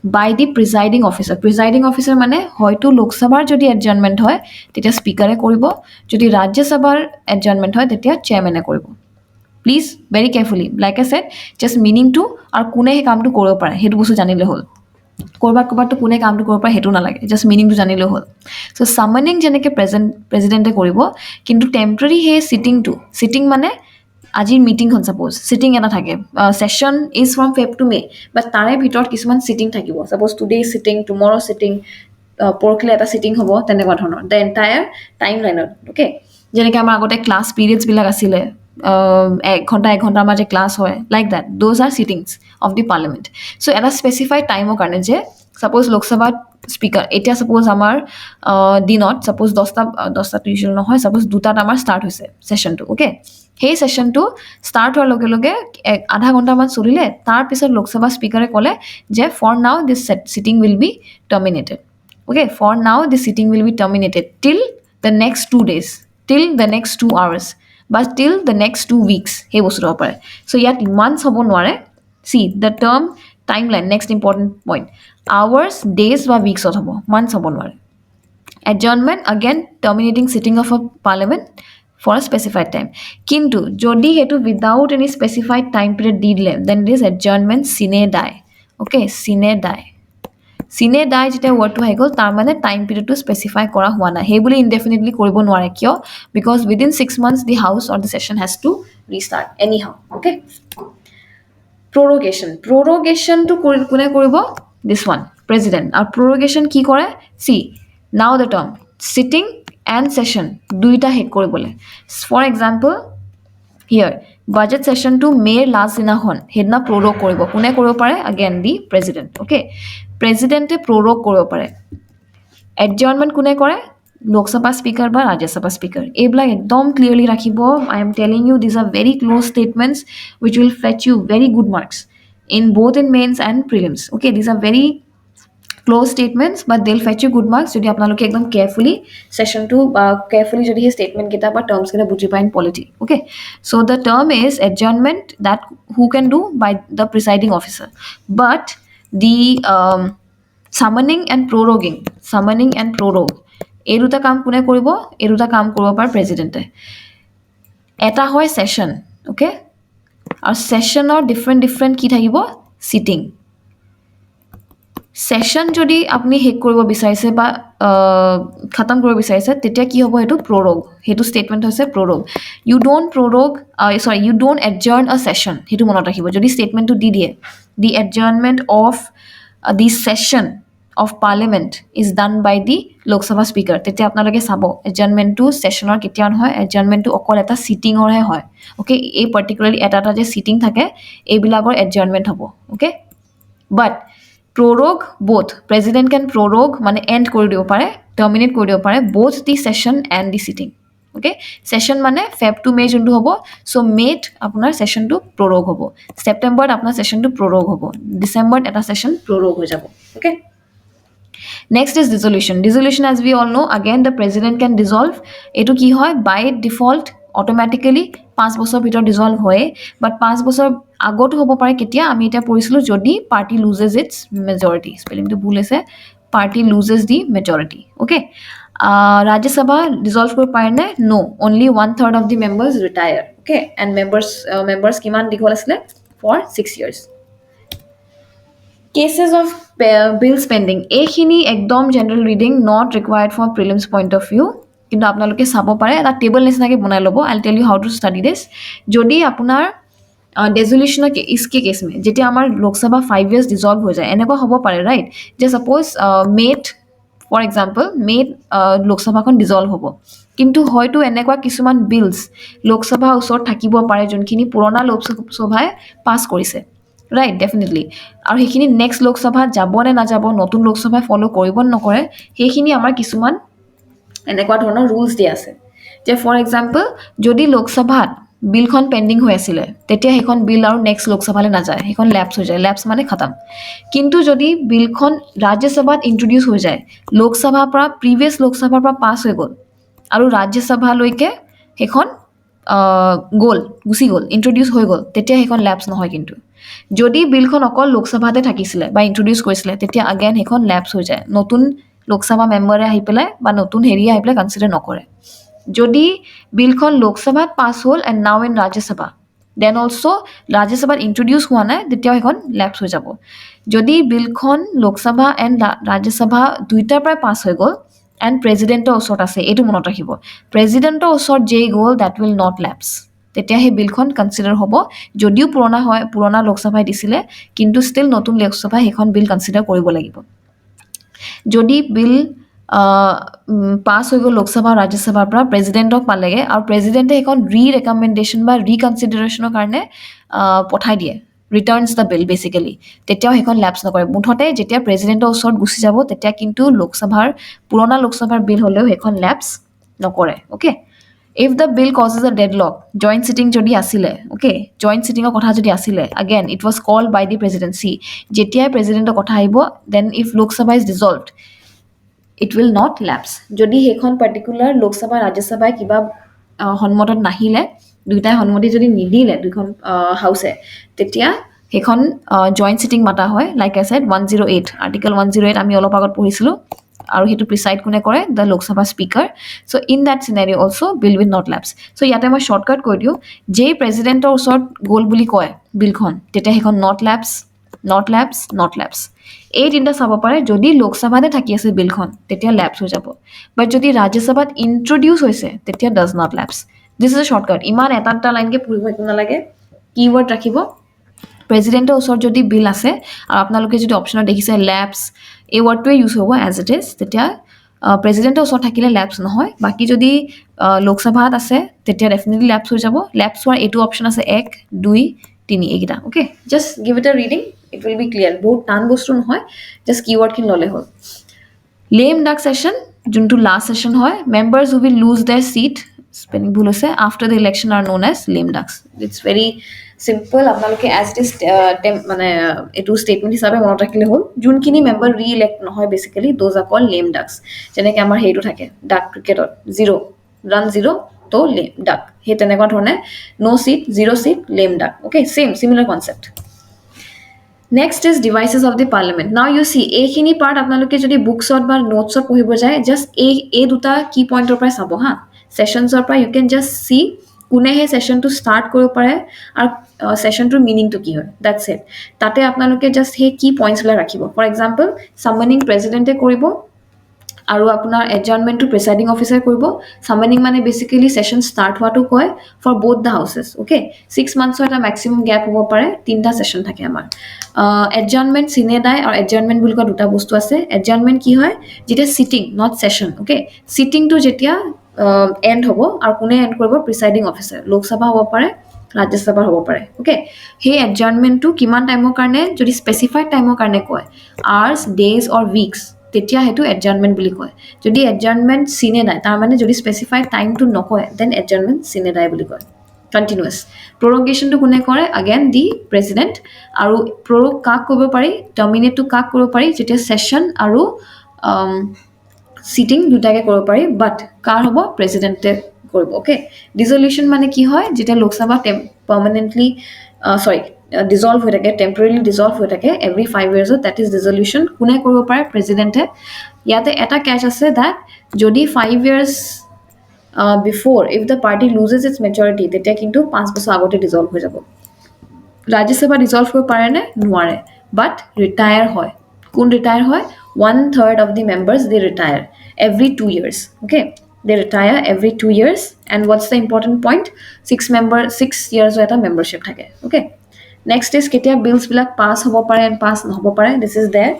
by the presiding officer. Presiding officer mane hoyto lok sabhar jodi adjournment hoy tetia speaker e koribo, jodi rajya sabhar adjournment hoy tetia chairman e koribo. Please very carefully, like I said, just meaning to ar kune he kaam to koribo pare hetu bostu janile hol, korbat to kune kaam to koribo pare hetu na lage, just meaning to janile hol. So summoning jeneke president e koribo, kintu temporary he sitting mane আজিৰ meeting হন, suppose sitting এটা থাকে, session is from Feb to May, but তাৰে ভিতৰত কিছুমান sitting থাকিব, suppose today sitting, tomorrow sitting, পৰখিলে এটা সিটিং হ'ব, তেনেকুৱা ধৰণৰ দ্য এণ্টায়াৰ টাইম লাইনত। অ'কে, যেনেকৈ আমাৰ আগতে ক্লাছ পিৰিয়ডছবিলাক আছিলে, 1 ঘণ্টাৰ মাজে ক্লাছ হয়, like that, those are sittings of the parliament. So' এটা স্পেচিফাইড টাইমৰ কাৰণে যে সাপোজ লোকসভাত স্পিকাৰ এতিয়া সাপোজ আমাৰ দিনত সাপোজ 10টা ইউজুৱেল নহয় সাপোজ 2টাত আমাৰ ষ্টাৰ্ট হৈছে সেশনটো ওকে সেই সেশনটো ষ্টাৰ্ট হোৱাৰ লগে লগে আধা ঘণ্টামান চলিলে তাৰ পিছত লোকসভা স্পিকাৰে ক'লে যে for now this sitting will be terminated okay for now the sitting will be terminated till the next 2 days till the next 2 hours but till the next 2 weeks hey bostu pare so yat months hobo nware see the term timeline next important point hours days বা weeks hobo months hobo nware adjournment again terminating sitting of a parliament for a specified time kintu jodi hetu without any specified time period di dile then it is adjournment sine die okay sine die সিনে ডাই যেটা ওয়ার্ডটো হৈ গল তাৰ মানে time পিৰিয়ডটো specify কৰা হোৱা নাই হে বুলি ইনডেফিনিটলি কৰিব নোৱাৰে কিয় because within 6 months the house or the session has to restart anyhow okay prorogation to কোনে কৰিব this one president আৰু prorogation কি কৰে see now the term sitting and session দুইটা হেক কৰিবলে for example here budget session to may last দিনাখন হেদনা prorog কৰিব কোনে কৰিব পাৰে again the president okay president prorog কৰিব পাৰে adjournment কোনে কৰে লোকসভা স্পিকাৰ বা ৰাজ্যসভা স্পিকাৰ এইবিলাক একদম ক্লিয়াৰলি ৰাখিব I am telling you these are very close statements which will fetch you very good marks in both in mains and prelims okay these are very close statements but they'll fetch you good marks যদি আপোনালোকে একদম carefully session to carefully যদি এই statement কেটা বা terms কেটা বুজি পায় in polity okay so the term is adjournment that who can do by the presiding officer but the summoning and prorogue এই দুটা কাম কোনে কৰিব এই দুটা কাম কৰিব পাৰ প্ৰেসিডেন্টে এটা হয় সেশন ওকে আৰু সেশনৰ ডিফাৰেন্ট কি থাকিব সিটিং সেশন যদি আপুনি হেক কৰিব বিচাৰিছে বা খতম কৰিব বিচাৰিছে তেতিয়া কি হ'ব এটো prorogue হেতু স্টেটমেন্ট হৈছে prorogue you don't adjourn a session হেতু মনত ৰাখিব যদি স্টেটমেন্টটো দি দিয়ে the adjournment of the session of parliament is done by the lok sabha speaker তেতিয়া আপোনালোকে চাব adjournment to sessionৰ কেতিয়ান হয় adjournment to অকল এটা সিটিং অৰহে হয় ওকে এই পাৰ্টিকুলাৰলি এটা যে সিটিং থাকে এইবিলাকৰ adjournment হ'ব okay but prorogue both president can prorogue মানে end কৰি দিব পাৰে terminate কৰি দিব পাৰে both the session and the sitting okay session মানে feb to may যোনটো হ'ব so may আপোনাৰ session to prorogue হ'ব september আপোনাৰ session to prorogue হ'ব december এটা session prorogue হৈ যাব okay next is dissolution as we all know again the president can dissolve etu ki hoy by default automatically 5 বছৰ ভিতৰ dissolve হয় but 5 বছৰ আগত হ'ব পাৰে কেতিয়া আমি এটা পঢ়িছিলো যদি party loses its majority spelling to ভুল আছে party loses the majority okay Rajya Sabha dissolve কৰিব পাৰে নে no only 1/3 of the members retire okay and members কিমান দীঘল আছিল for 6 years cases of bills pending এইখিনি একদম general reading not required for prelims point of view কিন্তু আপোনালোকে চাব পাৰে এটা টেবল নিচিনাকে বনাই লব I'll tell you how to study this যদি আপোনাৰ dissolution के इसके केस में जेते আমাৰ লোকসভা 5 years dissolve হৈ যায় এনেকুৱা হ'ব পাৰে right যে suppose mate for example mate লোকসভাখন dissolve হ'ব কিন্তু হয়তো এনেকুৱা কিছুমান bills লোকসভা ওচৰত থাকিব পাৰে যোনখিনি পুৰণা লোকসভাই পাস কৰিছে right definitely আৰু হেখিনি next লোকসভা যাব নে না যাব নতুন লোকসভাই ফলো কৰিব নকৰে হেখিনি আমাৰ কিছুমান এনেকুৱা ধৰণৰ rules দি আছে যে for example যদি লোকসভাত বিলখন পেন্ডিং হৈ আছিল তেতিয়া হেখন বিল আৰু নেক্সট লোকসভালে না যায় হেখন ল্যাপস হৈ যায় ল্যাপস মানে খতম কিন্তু যদি বিলখন ৰাজ্যসভাত ইন্ট্ৰোডিউস হৈ যায় লোকসভা পৰা প্ৰিভিয়াস লোকসভাৰ পৰা পাস হৈ গল আৰু ৰাজ্যসভা লৈকে হেখন গুচি গল ইন্ট্ৰোডিউস হৈ গল তেতিয়া হেখন ল্যাপস নহয় কিন্তু যদি বিলখন অকল লোকসভাতে থাকিছিল বা ইন্ট্ৰোডিউস কৰিছিল তেতিয়া अगेन হেখন ল্যাপস হৈ যায় নতুন লোকসভা মেম্বাৰে আহি পেলাই বা নতুন হেৰি আহি পেলাই কনসিডাৰ নকৰে যদি বিলখন লোকসভাত পাস হল and now in Rajya Sabha then also ৰাজ্যসভাত ইন্ট্ৰোডিউস হোৱা নাই তেতিয়া হেখন ল্যাপস হৈ যাব যদি বিলখন লোকসভা এন্ড ৰাজ্যসভা দুইটাৰ পৰা পাস হৈ গল এন্ড প্ৰেসিডেন্টৰ ওচৰত আছে এটো মনত ৰাখিব প্ৰেসিডেন্টৰ ওচৰত যেই গল দ্যাট উইল নট ল্যাপস তেতিয়া হে বিলখন কনসিডাৰ হ'ব যদিও পুৰণা লোকসভাই দিছিলে কিন্তু ষ্টিল নতুন লোকসভাই হেখন বিল কনসিডাৰ কৰিব লাগিব যদি বিল পাস হৈ গল লোকসভা ৰাজ্যসভাৰ পৰা প্ৰেসিডেন্টক পালেগে আৰু প্ৰেসিডেন্টে হেখন ৰিকমেন্ডেশন বা ৰিকনসিডাৰেশনৰ কাৰণে পঠাই দিয়ে returns the bill basically তেতিয়াও হেখন ল্যাপস নকৰে মুঠতে যেতিয়া প্ৰেসিডেন্টৰ ওচৰত গুছি যাব তেতিয়া কিন্তু লোকসভাৰ পুৰণা লোকসভাৰ বিল হলেও হেখন ল্যাপস নকৰে okay if the bill causes a deadlock joint sitting jodi asile okay joint sitting or kotha jodi asile again it was called by the presidency jetia president or kotha aibo then if lok sabha is dissolved it will not lapse jodi hekhon particular lok sabha rajya sabha kiba honmotot nahile দুইটা হনমতি যদি নিদিলে দুইখন হাউসে তেতিয়া হেখন joint sitting মাতা হয় like I said 108 article 108 আমি অলপ আগত পঢ়িছিলো আৰু হেতু প্ৰিসাইড কোনে কৰে the Lok Sabha speaker so in that scenario also bill will not lapse so ইয়াতে মই শৰ্টকাট কৈ দিও যে প্ৰেসিডেন্টৰ ওচৰত গোল বুলি কয় বিলখন তেতিয়া হেখন নট ল্যাপস এই তিনটা চাব পাৰে যদি লোকসভাতে থাকি আছে বিলখন তেতিয়া ল্যাপস হৈ যাব বাট যদি ৰাজ্যসভাত ইন্ট্ৰোডিউস হৈছে তেতিয়া does not lapse this is a shortcut ইমান এটা লাইনকে পঢ়িব একো নালাগে কিওয়াৰ্ড ৰাখিব প্ৰেসিডেন্টৰ ওচৰত যদি বিল আছে আৰু আপোনালোকে যদি অপচনত দেখিছে ল্যাপস এই ওয়াৰ্ডটোৱে ইউজ হ'ব এজ ইট ইজ তেতিয়া প্ৰেসিডেন্টৰ ওচৰত থাকিলে ল্যাপস নহয় বাকি যদি লোকসভাত আছে তেতিয়া ডেফিনেটলি ল্যাপস হৈ যাব ল্যাপস হোৱাৰ এটো অপচন আছে 1 2 3 এইকেইটা ওকে জাস্ট গিভ ইট আ reading it will B clear বহুত টান বস্তু নহয় জাস্ট কিওয়ার্ড খিনি ললে হ'ল lame duck session যোনটো লাষ্ট সেশন হয় members who will lose their seat spelling ভুল হৈছে after the election are known as lame ducks it's very simple আপোনালোকে as it is মানে এটো স্টেটমেন্ট হিচাপে মনত ৰাখিলে হ'ল যোনখিনি মেম্বাৰ ৰি-ইলেক্ট নহয় basically those are called lame ducks যেনেকে আমাৰ হেইটো থাকে ডাক ক্ৰিকেটত 0 run 0 তো lame duck হে তেনেকুৱা ধৰণে no seat 0 seat lame duck okay same similar concept Next is devices of the parliament. Now you see, এইখিনি part আপোনালোকে যদি বুকছত বা নোটছত পঢ়িব যায় just এই দুটা কি পইণ্টৰ পৰা চাব হা সেশনছৰ পৰা you can just see কোনে হে সেশনটো স্টাৰ্ট কৰিব পাৰে আৰু সেশনটোৰ মিনিংটো কি হয় that's it তাতে আপোনালোকে just হে কি পইণ্টছবিলাক ৰাখিব ফৰ এক্সাম্পল সামনিং প্ৰেসিডেন্টে কৰিব আৰু আপোনাৰ এডজাৰ্নমেন্টটো প্ৰিসাইডিং অফিচাৰ কৰিব সামনিং মানে বেসিক্যালি সেশন স্টাৰ্ট হোৱাটো কয় for both the houses okay 6 monthsৰ এটা ম্যাক্সিমাম গ্যাপ হ'ব পাৰে তিনটা সেশন থাকে আমাৰ এডজাৰ্নমেন্ট সিনেডাই আৰু এডজাৰ্নমেন্ট বুলি কোৱা দুটা বস্তু আছে এডজাৰ্নমেন্ট কি হয় যেটা সিটিং নট সেশন ওকে সিটিংটো যেতিয়া এন্ড হ'ব আৰু কোনে এন্ড কৰিব প্ৰিসাইডিং অফিচাৰ লোকসভা হ'ব পাৰে ৰাজ্যসভা হ'ব পাৰে ওকে হে এডজাৰ্নমেন্টটো কিমান টাইমৰ কাৰণে যদি স্পেসিফাইড টাইমৰ কাৰণে কয় আৱাৰ্স ডেজ অৰ উইকস তেতিয়া হেতু এডজাৰ্নমেন্ট বুলি কয় যদি এডজাৰ্নমেন্ট সিনেডাই তাৰ মানে যদি স্পেসিফাইড টাইমটো নকয় দেন এডজাৰ্নমেন্ট সিনেডাই বুলি কয় কন্টিনিউয়াস prorogation to কোনে কৰে again the president আৰু prorog কাক কৰিব পাৰি terminate to কাক কৰিব পাৰি যেতিয়া session আৰু sitting দুটাকে কৰিব পাৰি but কাৰ হ'ব presidente কৰিব okay dissolution মানে কি হয় যেতিয়া লোকসভা permanently dissolve হৈ থাকে temporarily dissolve হৈ থাকে every 5 years that is dissolution কোনে কৰিব পাৰে presidente ইয়াতে এটা catch আছে that যদি 5 years before if the party loses its majority তেতিয়া কিন্তু 5 বছৰ আগতে ডিসলভ হৈ যাব ৰাজ্যসভা ডিসলভ হৈ পাৰে নে নোৱাৰে বাট ৰিটায়াৰ হয় কোন ৰিটায়াৰ হয় 1/3 of the members they retire every 2 years okay they retire every 2 years and what's the important point 6 years eta membership থাকে okay next is ketia bills bilak pass hobo pare and pass nohobo pare this is there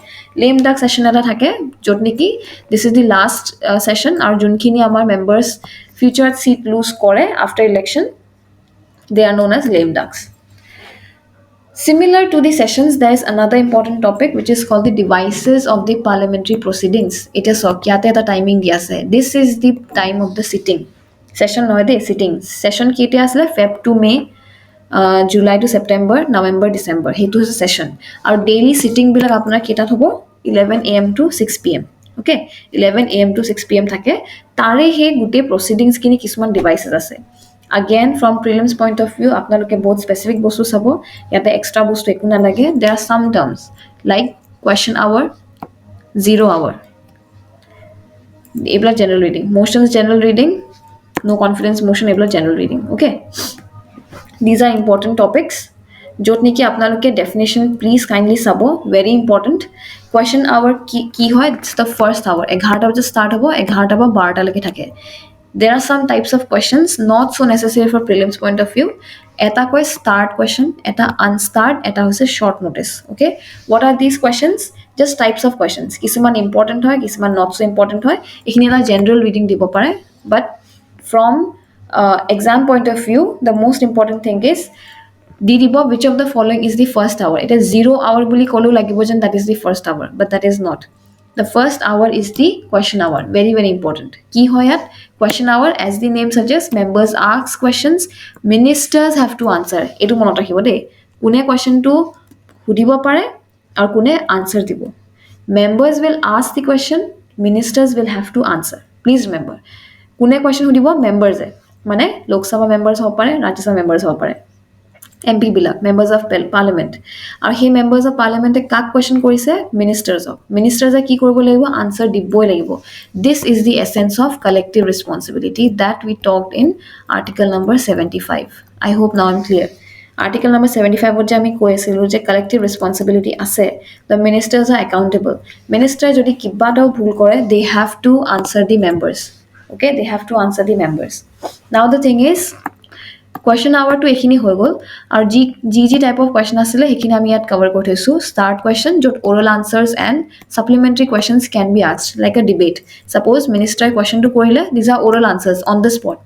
lame duck session eta thake jot niki this is the last session ar junkhini amar members future seat lose kore after election they are known as lame ducks similar to the sessions there is another important topic which is called the devices of the parliamentary proceedings it is kyate eta timing dia ase this is the time of the sitting session noy de sitting session ketia asle feb to may July to September, November, December. Hetu is a session. Our daily sitting bilak apunar ketat hobo 11 am to 6 pm. Okay, 11 am to 6 pm thake. Tare he gute proceedings kini kisman devices ase. Again, from prelims point of view, apnaloke both specific bostu sabo. Yate extra bostu eku na lage. There are some terms like question hour, 0 hour. Ebla general reading. Motions general reading. No confidence motion ebla general reading. Okay. These are important topics jot niki apnaloke definition please kindly sabo very important question hour ki hoy it's the first hour 11 baje start hobo 11 ba 12 leke thake there are some types of questions not so necessary for prelims point of view eta koi start question eta unstart eta hoise short notice okay what are these questions just types of questions kisuman important hoy kisuman not so important hoy ekhini la general reading dibo pare but from exam point of view the most important thing is দি দিব which of the following is the first hour. It is 0 hour বুলি ক'লেও লাগিব যেন that is the first hour, but that is not. The first hour is the question hour. Very, very important. কি হয় ইয়াত? Question hour, as the name suggests, members ask questions, ministers have to answer. এইটো মনত ৰাখিব দেই। কোনে questionটো সুধিব পাৰে আৰু কোনে answer দিব। Members will ask the question, ministers will have to answer. Please remember. কোনে question সুধিব? Members এ। মানে লোকসভা members হ'ব পাৰে, ৰাজ্যসভা members হ'ব পাৰে। MP বিলাক members of parliament আৰু সেই members of parliament কাক question কৰিছে ministers of কি কৰিব লাগিব answer দিবই লাগিব this is the essence of collective responsibility that we talked in article number 75 I hope now I'm clear article number 75 ত যে আমি কৈছিলো যে collective responsibility আছে the ministers are accountable minister যদি কিবাটাও ভুল কৰে they have to answer the members okay they have to answer the members now the thing is question hour to ekhini hoy gol ar g type of question asile ekhini ami yat cover kori thaisu start question jot oral answers and supplementary questions can be asked like a debate suppose minister question to korile these are oral answers on the spot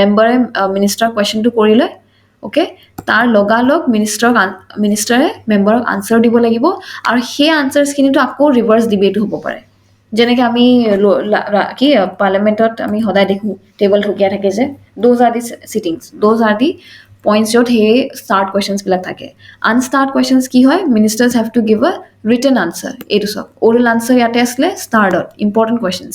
member minister question to korile okay tar logalog minister member answer dibo lagibo ar he answers khini to akko reverse debate hobo pare যেনেকে আমি কি পার্লামেন্টত আমি সদায় দেখো table ঠকিয়া থাকে যে those are the sittings those are the points যত হে start questions বিলাক থাকে unstart questions কি হয় ministers have to give a written answer এটো সব oral answer ইয়াতে আসলে started important questions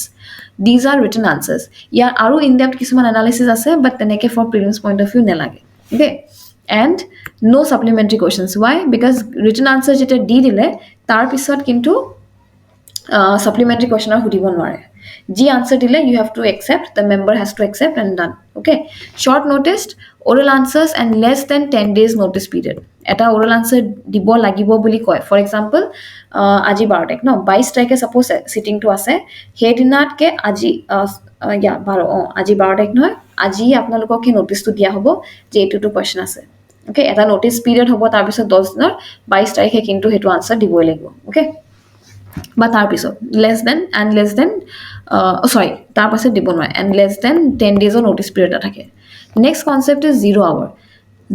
these are written answers ইয়াৰ আৰু in depth কিছুমান analysis আছে but তেনেকে for prelims point of view নেলাগে okay and no supplementary questions why because written answer যেটা দি দিলে তাৰ পিছত কিন্তু supplementary question or hudibo nware g answer dile you have to accept the member has to accept and done okay short notice oral answers and less than 10 days notice period eta oral answer dibo lagibo boli koy for example aji 12 tak no 22 taike suppose sitting to ase he dinat ke aji ya 12 aji 12 tak noy aji apnalokok ki notice to dia hobo je etu to question ase okay eta notice period hobo tar bisot 10 dinor 22 taike kintu hetu answer dibo lagibo okay বা তাৰ পিছত less than sorry তাৰ পাছত দিব নোৱাৰে and less than 10 days of notice period থাকে next concept is 0 hour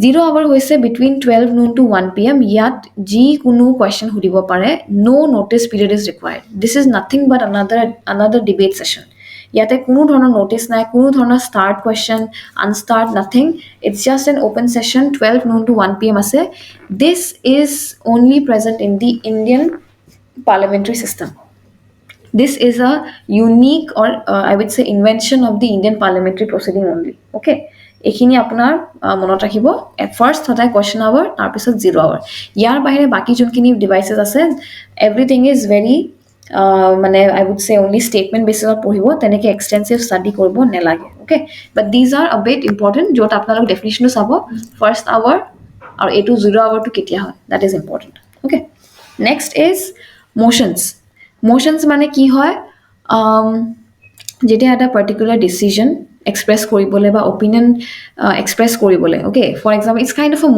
0 hour হৈছে between 12 noon to 1 pm ইয়াত যি কোনো question সুধিব পাৰে no notice period is required this is nothing but another debate session ইয়াতে কোনো ধৰণৰ notice নাই কোনো ধৰণৰ start question unstart nothing it's just an open session 12 noon to 1 pm আছে this is only present in the Indian parliamentary system this is a unique or I would say invention of the Indian parliamentary proceeding only okay ekhini apnar monot rakhibo at first hotai question hour tar pisot 0 hour yar bahire baki jonkini devices ase everything is very mane I would say only statement basis of poribo teneke extensive study korbo nelage okay but these are a bit important jot apnalok definition sabo first hour or a to 0 hour to ketia hoy that is important okay next is motions মানে কি হয় যেটা এটা particular decision express কৰিবলে বা opinion express কৰিবলে okay for example it's kind of a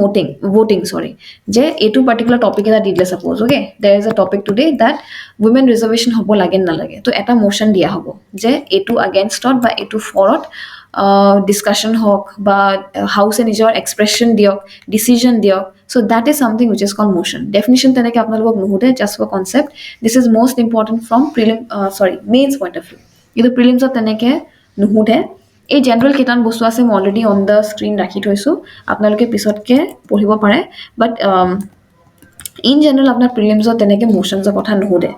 voting sorry যে এটো পার্টিকুলার টপিক এটা দিলে suppose okay there is a topic today that women reservation হ'ব লাগে না লাগে তো এটা মোশন দিয়া হ'ব যে এটো againstত বা এটো ফৰত discussion হওক বা হাউসে নিজৰ এক্সপ্রেশন দিয়ক ডিসিশন দিয়ক so that is something which is called motion definition teneke apnalok nuhude just for concept this is most important from mains point of view idu prelims of teneke nuhude এই general কেটান বস্তু আছে মই already on the screen রাখি থৈছো আপোনালোকে পিছতকে পঢ়িব পাৰে বাট in general apnar prelims or teneke motions of kotha nuhude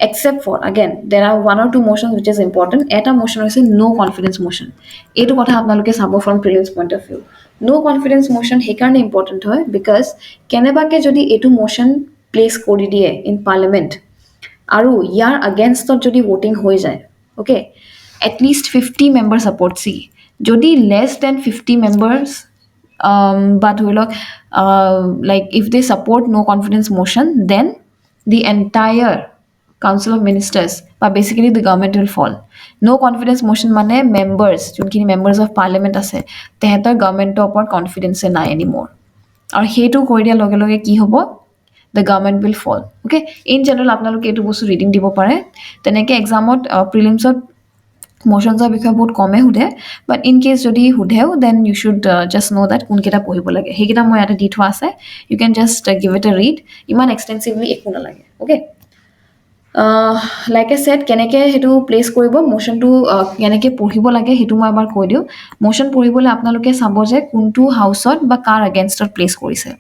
except for again there are one or two motions which is important eta motion hoise no confidence motion etu kotha apnaloke sabo from prelims point of view no confidence motion he karone important hoy because keneba ke jodi etu motion place kori die in parliament aru yar against ot jodi voting hoy jay okay at least 50 members support see jodi less than 50 members but like if they support no confidence motion then the entire council of ministers but basically the government will fall no confidence motion mane members jonkini members of parliament ase tehetar government upon confidence na anymore or hetu koi dia loge loge ki hobo the government will fall okay in general apnaloke etu bostu reading dibo pare teneke exam ot prelims ot মোশ্যনছৰ বিষয়ে বহুত কমে সোধে বাট in case যদি সোধেও then you should just know' that কোনকেইটা পঢ়িব লাগে সেইকেইটা মই ইয়াতে দি থোৱা আছে you can just give it a read ইমান এক্সটেনচিভলি একো নালাগে অ'কে লাইক এ ছেট কেনেকৈ সেইটো প্লেচ কৰিব মোশ্যনটো কেনেকৈ পঢ়িব লাগে সেইটো মই এবাৰ কৈ দিওঁ মোশ্যন পঢ়িবলৈ আপোনালোকে চাব যে কোনটো হাউচত বা কাৰ এগেইনষ্টত প্লেচ কৰিছে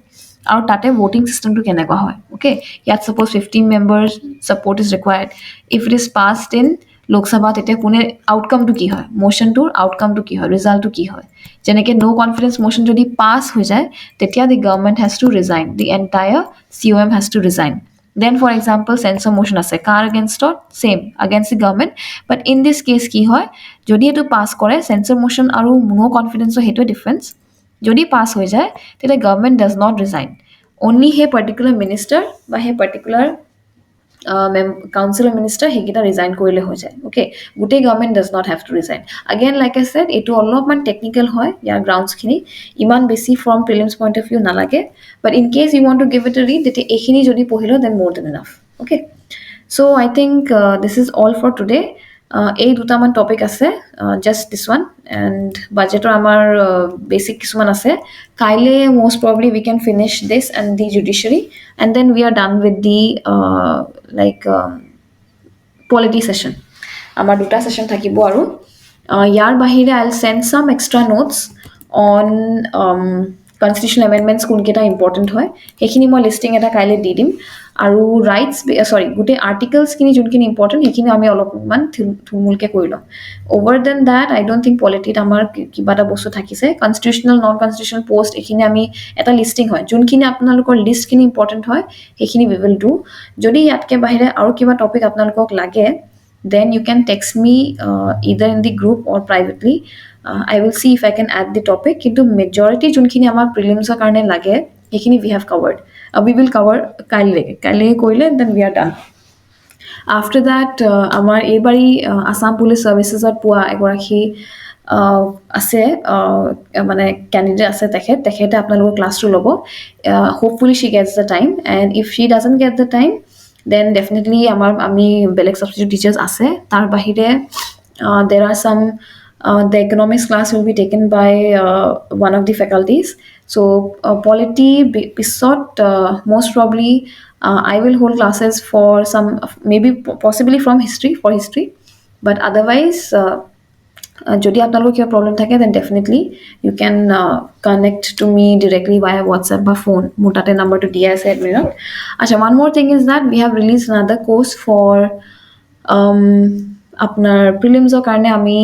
আৰু তাতে ভোটিং চিষ্টেমটো কেনেকুৱা হয় অ'কে ইয়াত suppose 15 members support is required if it is passed in Lok Sabha তেতিয়া কোনে আউটকামটো কি হয় মোশ্যনটোৰ আউটকামটো কি হয় ৰিজাল্টটো কি হয় যেনেকৈ ন' কনফিডেন্স মোশ্যন যদি পাছ হৈ যায় তেতিয়া the government has to resign the entire COM has to resign then for example censure motion আছে কাৰ এগেইনষ্টত same against the government but in this case কি হয় যদি এইটো পাছ কৰে চেঞ্চৰ মোশ্যন আৰু ন' কনফিডেন্সৰ সেইটোৱে ডিফাৰেঞ্চ যদি পাছ হৈ যায় তেতিয়া government does not resign only সেই পাৰ্টিকুলাৰ মিনিষ্টাৰ বা সেই পাৰ্টিকুলাৰ কাউন্সিলৰ মিনিষ্টাৰ সেইকেইটা ৰিজাইন কৰিলে হৈ যায় অ'কে গোটেই government does not have to resign again like I said এইটো অলপমান টেকনিকেল হয় ইয়াৰ গ্ৰাউণ্ডছখিনি ইমান বেছি from prelims point of view নালাগে but in case you want to give it a read তেতিয়া এইখিনি যদি পঢ়িলোঁ দেন মোৰ then enough okay so' I think this is all for today এই দুটামান টপিক আছে জাষ্ট দিছ ওৱান এণ্ড বাজেটৰ আমাৰ বেচিক কিছুমান আছে কাইলৈ most probably we can finish this and the judiciary and then we are done with the polity session আমাৰ দুটা ছেশ্যন থাকিব আৰু ইয়াৰ বাহিৰে I will send some extra notes on constitution amendments কোনকেইটা ইম্পৰ্টেণ্ট হয় সেইখিনি মই লিষ্টিং এটা কাইলৈ দি দিম আৰু ৰাইটছ গোটেই আৰ্টিকলছখিনি যোনখিনি ইম্পৰ্টেণ্ট সেইখিনি আমি অলপমান থুলমূলকৈ কৰি ল'ম other than that I don't think পলিটিত আমাৰ কিবা এটা বস্তু থাকিছে কনষ্টিটিউশ্যনেল নন কনষ্টিটিউশ্যনেল পষ্ট এইখিনি আমি এটা লিষ্টিং হয় যোনখিনি আপোনালোকৰ লিষ্টখিনি ইম্পৰ্টেণ্ট হয় সেইখিনি উই উইল ডু যদি ইয়াতকৈ বাহিৰে আৰু কিবা টপিক আপোনালোকক লাগে then you can text me either in the group or privately I will see if I can add the topic কিন্তু majority যোনখিনি আমাৰ প্ৰিলিমছৰ কাৰণে লাগে সেইখিনি we have covered we will cover কাইলৈ কৰিলে then we are done after that আমাৰ এইবাৰী Assam police চাৰ্ভিচেছত পোৱা এগৰাকী আছে মানে কেণ্ডিডেট আছে তেখেতে আপোনালোকৰ ক্লাছটো ল'ব hopefully she gets the time and if she doesn't get the time then definitely আমি বেলেগ substitute teachers আছে তাৰ বাহিৰে there are some the economics class will be taken by one of the faculties so polity pisot most probably I will hold classes for some maybe possibly from history but otherwise যদি আপোনালোকৰ কিবা problem থাকে then definitely you can connect to me directly via WhatsApp বা phone মোৰ তাতে নাম্বাৰটো দিয়া আছে এডমিনত আচ্ছা one more thing is that we have release another course for আপোনাৰ প্ৰিলিমছৰ কাৰণে আমি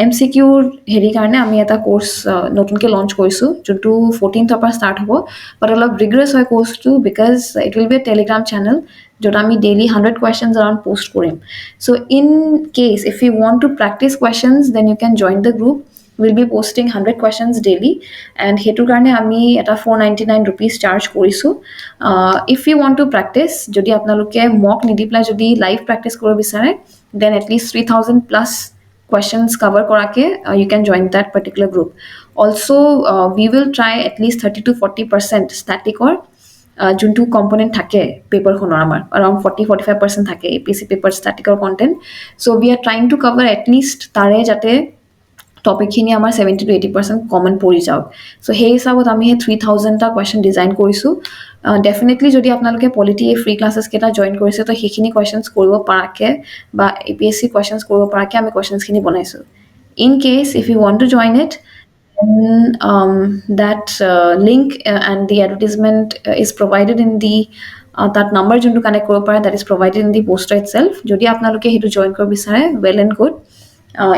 MCQৰ হেৰিৰ কাৰণে আমি এটা কোৰ্চ নতুনকৈ লঞ্চ কৰিছোঁ যোনটো 14th পৰা ষ্টাৰ্ট হ'ব বাট অলপ ৰিগ্ৰেছ হয় কোৰ্চটো because it will be a Telegram channel য'ত আমি ডেইলি 100 কুৱেশ্যনছ এৰাউণ্ড পোষ্ট কৰিম so' in case if you want to practice questions then you can join the group will be posting 100 questions daily and সেইটোৰ কাৰণে আমি এটা 499 rupees charge কৰিছোঁ if you want to practice যদি আপোনালোকে মক নিদি পেলাই যদি লাইভ প্ৰেক্টিছ কৰিব বিচাৰে then at least 3000 plus questions cover korake you can join that particular group also we will try at least 30 to 40% static or juntu component thake paper khonor amar around 40-45% thake APC paper static or content so we are trying to cover at least tare jate topic খিনি আমাৰ 70 to 80% common পৰি যাওক so সেই হিচাপত আমি 3000 টা question design কৰিছো definitely যদি আপোনালোকে পলিটি ফ্ৰী ক্লাसेस কেটা জয়েন কৰিছে তো সেইখিনি কোৱেশ্চনছ কৰিব পাৰাকে বা APSC কোৱেশ্চনছ কৰিব পাৰাকে আমি কোৱেশ্চনছ খিনি বনাইছো in case if you want to join it then that link and the advertisement is provided in the that number juntu connect korbo pare that is provided in the poster itself jodi apnaloke hetu join kor bisare well and good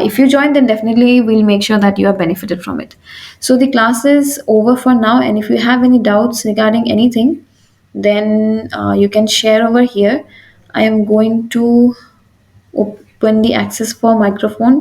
if you join then definitely we'll make sure that you are benefited from it so the class is over for now and if you have any doubts regarding anything then you can share over here I am going to open the access for microphone